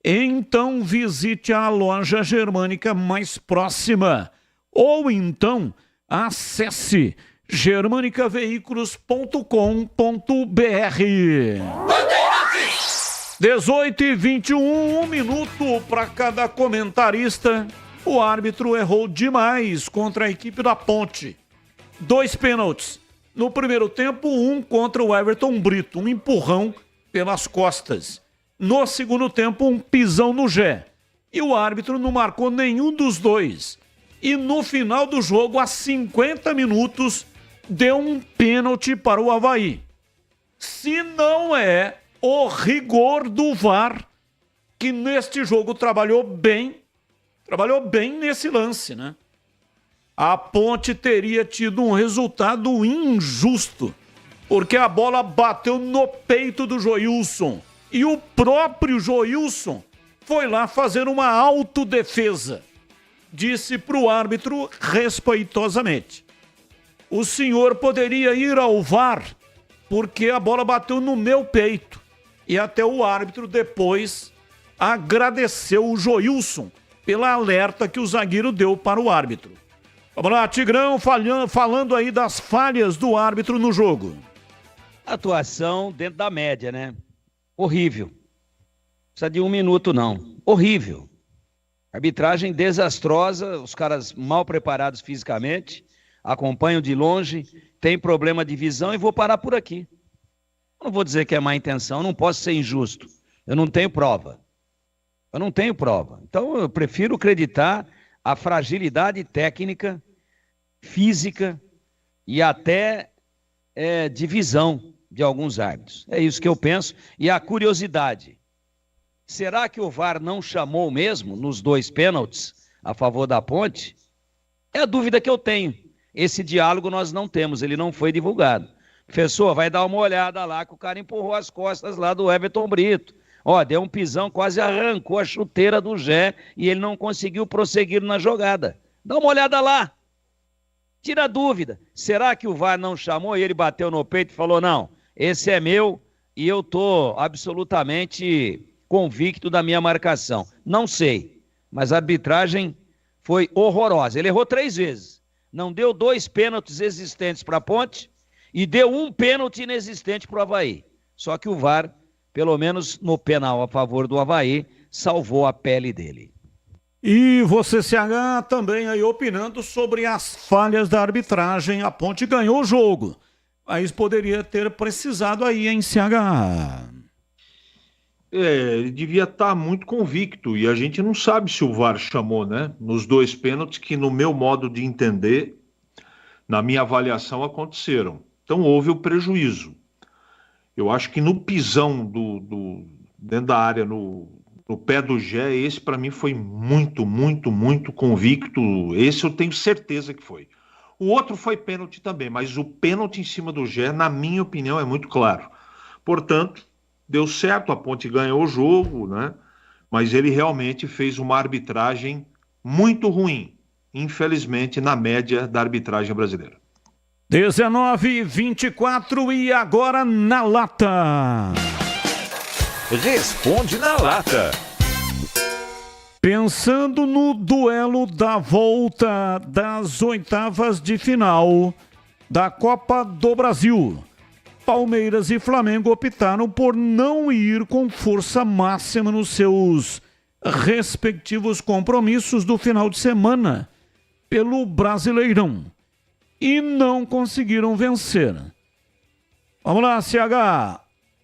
Então visite a loja Germânica mais próxima ou então acesse germanicaveículos.com.br. 18:21, 1 minuto para cada comentarista. O árbitro errou demais contra a equipe da Ponte. 2 pênaltis. No primeiro tempo, 1 contra o Everton Brito, um empurrão pelas costas. No segundo tempo, um pisão no Gé. E o árbitro não marcou nenhum dos dois. E no final do jogo, a 50 minutos, deu um pênalti para o Avaí. Se não é o rigor do VAR, que neste jogo trabalhou bem nesse lance, né? A Ponte teria tido um resultado injusto, porque a bola bateu no peito do Joilson e o próprio Joilson foi lá fazer uma autodefesa. Disse para o árbitro respeitosamente: o senhor poderia ir ao VAR porque a bola bateu no meu peito. E até o árbitro depois agradeceu o Joilson pela alerta que o zagueiro deu para o árbitro. Vamos lá, Tigrão, falando aí das falhas do árbitro no jogo. Atuação dentro da média, né? Horrível. Precisa de 1 minuto, não. Horrível. Arbitragem desastrosa, os caras mal preparados fisicamente, acompanham de longe, tem problema de visão e vou parar por aqui. Eu não vou dizer que é má intenção, não posso ser injusto. Eu não tenho prova. Então eu prefiro acreditar a fragilidade técnica, física e até de visão de alguns árbitros. É isso que eu penso. E a curiosidade. Será que o VAR não chamou mesmo nos 2 pênaltis a favor da Ponte? É a dúvida que eu tenho. Esse diálogo nós não temos, ele não foi divulgado. Professor, vai dar uma olhada lá que o cara empurrou as costas lá do Everton Brito. Ó, deu um pisão, quase arrancou a chuteira do Gé e ele não conseguiu prosseguir na jogada. Dá uma olhada lá. Tira a dúvida. Será que o VAR não chamou e ele bateu no peito e falou, não, esse é meu e eu tô absolutamente convicto da minha marcação? Não sei, mas a arbitragem foi horrorosa. Ele errou 3 vezes. Não deu 2 pênaltis existentes para a Ponte e deu 1 pênalti inexistente para o Avaí. Só que o VAR, pelo menos no penal a favor do Avaí, salvou a pele dele. E você, CH, também aí opinando sobre as falhas da arbitragem. A Ponte ganhou o jogo, mas poderia ter precisado aí, hein, CH? Ele devia estar muito convicto e a gente não sabe se o VAR chamou, né? Nos 2 pênaltis que, no meu modo de entender, na minha avaliação, aconteceram. Então houve o prejuízo. Eu acho que no pisão dentro da área, no pé do Gé, esse para mim foi muito, muito, muito convicto. Esse eu tenho certeza que foi. O outro foi pênalti também, mas o pênalti em cima do Gé, na minha opinião, é muito claro. Portanto, deu certo, a Ponte ganhou o jogo, né? Mas ele realmente fez uma arbitragem muito ruim, infelizmente, na média da arbitragem brasileira. 19:24 e agora na lata. Responde na lata. Pensando no duelo da volta das 8avas de final da Copa do Brasil, Palmeiras e Flamengo optaram por não ir com força máxima nos seus respectivos compromissos do final de semana pelo Brasileirão e não conseguiram vencer. Vamos lá, CH.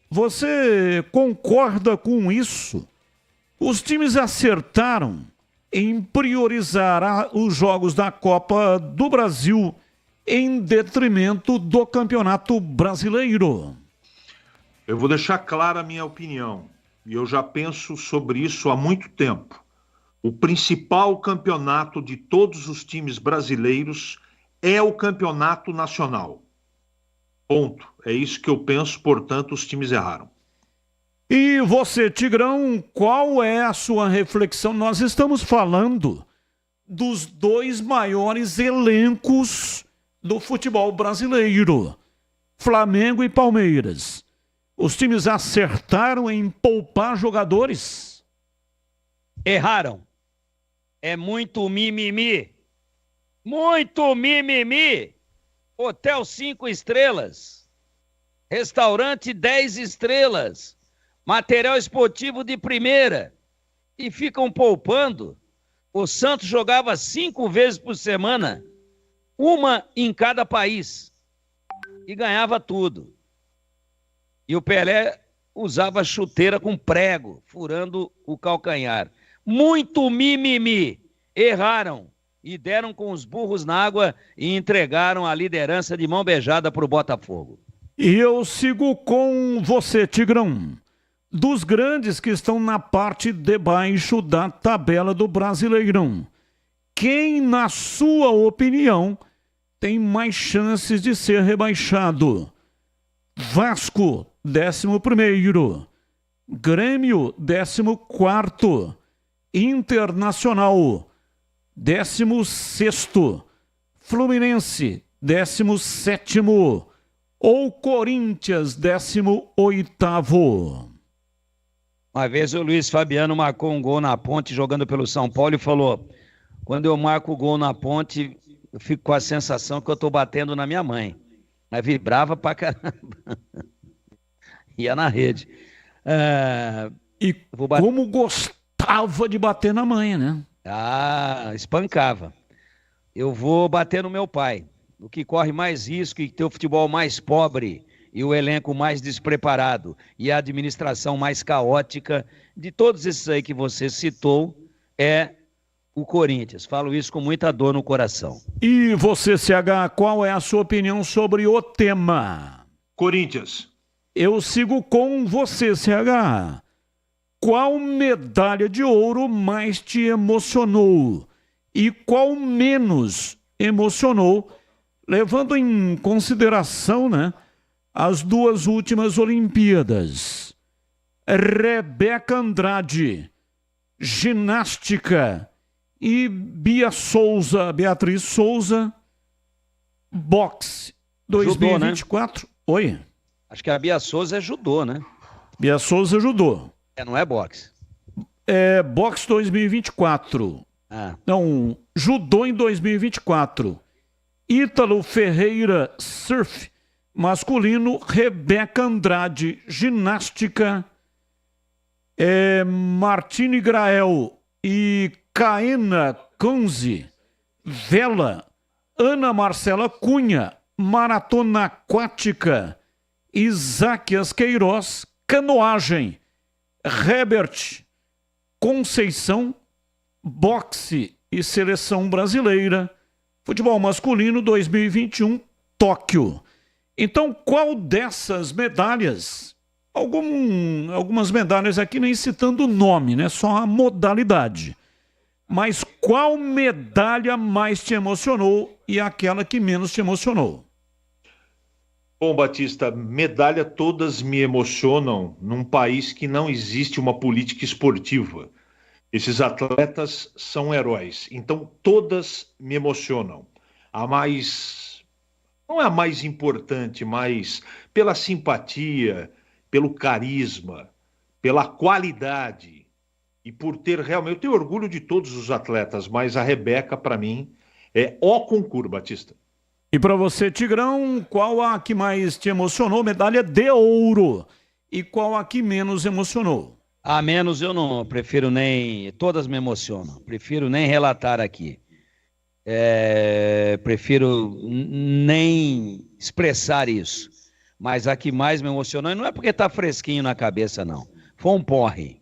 Você concorda com isso? Os times acertaram em priorizar os jogos da Copa do Brasil em detrimento do Campeonato Brasileiro. Eu vou deixar clara a minha opinião, e eu já penso sobre isso há muito tempo. O principal campeonato de todos os times brasileiros é o campeonato nacional. Ponto. É isso que eu penso, portanto, os times erraram. E você, Tigrão, qual é a sua reflexão? Nós estamos falando dos 2 maiores elencos do futebol brasileiro, Flamengo e Palmeiras. Os times acertaram em poupar jogadores? Erraram. É muito mimimi. Muito mimimi. Hotel 5 estrelas. Restaurante 10 estrelas. Material esportivo de primeira. E ficam poupando. O Santos jogava 5 vezes por semana. Uma em cada país. E ganhava tudo. E o Pelé usava chuteira com prego, furando o calcanhar. Muito mimimi. Erraram. E deram com os burros na água e entregaram a liderança de mão beijada para o Botafogo. E eu sigo com você, Tigrão. Dos grandes que estão na parte de baixo da tabela do Brasileirão, quem, na sua opinião, tem mais chances de ser rebaixado? Vasco, 11º. Grêmio, 14º. Internacional, 16º. Fluminense, 17º. ou Corinthians, 18º? Uma vez o Luiz Fabiano marcou um gol na Ponte jogando pelo São Paulo e falou: quando eu marco o gol na Ponte, eu fico com a sensação que eu tô batendo na minha mãe. Mas vibrava pra caramba. Ia na rede. Como gostava de bater na mãe, né? Ah, espancava. Eu vou bater no meu pai. O que corre mais risco e ter o futebol mais pobre e o elenco mais despreparado e a administração mais caótica de todos esses aí que você citou é o Corinthians. Falo isso com muita dor no coração. E você, CH, qual é a sua opinião sobre o tema? Corinthians. Eu sigo com você, CH. Qual medalha de ouro mais te emocionou? E qual menos emocionou, levando em consideração, né, as duas últimas Olimpíadas? Rebeca Andrade, ginástica, e Beatriz Souza, boxe, 2024. Judô, né? Oi? Acho que a Bia Souza é judô, né? Bia Souza é judô. Não é boxe. É boxe 2024. Não, judô em 2024. Ítalo Ferreira, surf masculino. Rebeca Andrade, ginástica. Martine Grael e Caena Conze, vela. Ana Marcela Cunha, maratona aquática. Isaquias Queiroz, canoagem. Herbert Conceição, boxe e seleção brasileira. Futebol masculino 2021, Tóquio. Então, qual dessas medalhas, algumas medalhas aqui nem citando o nome, né? Só a modalidade. Mas qual medalha mais te emocionou e aquela que menos te emocionou? Bom, Batista, medalha todas me emocionam num país que não existe uma política esportiva. Esses atletas são heróis, então todas me emocionam. A mais, não é a mais importante, mas pela simpatia, pelo carisma, pela qualidade e por ter realmente, eu tenho orgulho de todos os atletas, mas a Rebeca, para mim, é o concurso, Batista. E para você, Tigrão, qual a que mais te emocionou? Medalha de ouro. E qual a que menos emocionou? A menos eu não prefiro nem... Todas me emocionam. Prefiro nem relatar aqui. Prefiro nem expressar isso. Mas a que mais me emocionou, e não é porque tá fresquinho na cabeça, não. Foi um porre.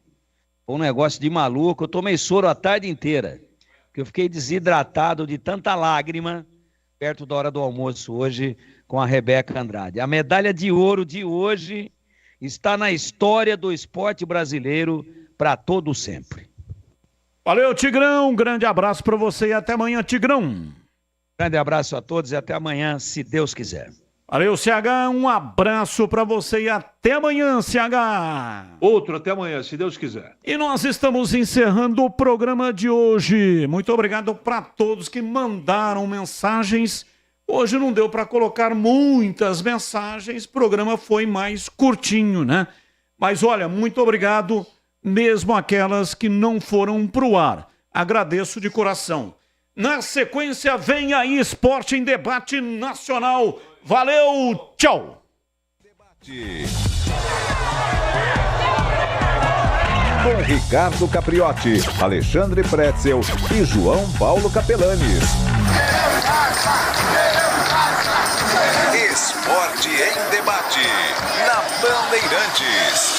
Foi um negócio de maluco. Eu tomei soro a tarde inteira. Porque eu fiquei desidratado de tanta lágrima perto da hora do almoço hoje com a Rebeca Andrade. A medalha de ouro de hoje está na história do esporte brasileiro para todo sempre. Valeu, Tigrão. Um grande abraço para você e até amanhã, Tigrão. Grande abraço a todos e até amanhã, se Deus quiser. Valeu, CH. Um abraço para você e até amanhã, CH. Outro até amanhã, se Deus quiser. E nós estamos encerrando o programa de hoje. Muito obrigado para todos que mandaram mensagens. Hoje não deu para colocar muitas mensagens, o programa foi mais curtinho, né? Mas olha, muito obrigado, mesmo aquelas que não foram pro ar. Agradeço de coração. Na sequência, vem aí Esporte em Debate Nacional. Valeu, tchau! Com Ricardo Capriotti, Alexandre Pretzel e João Paulo Capelanes. Esporte em Debate, na Bandeirantes.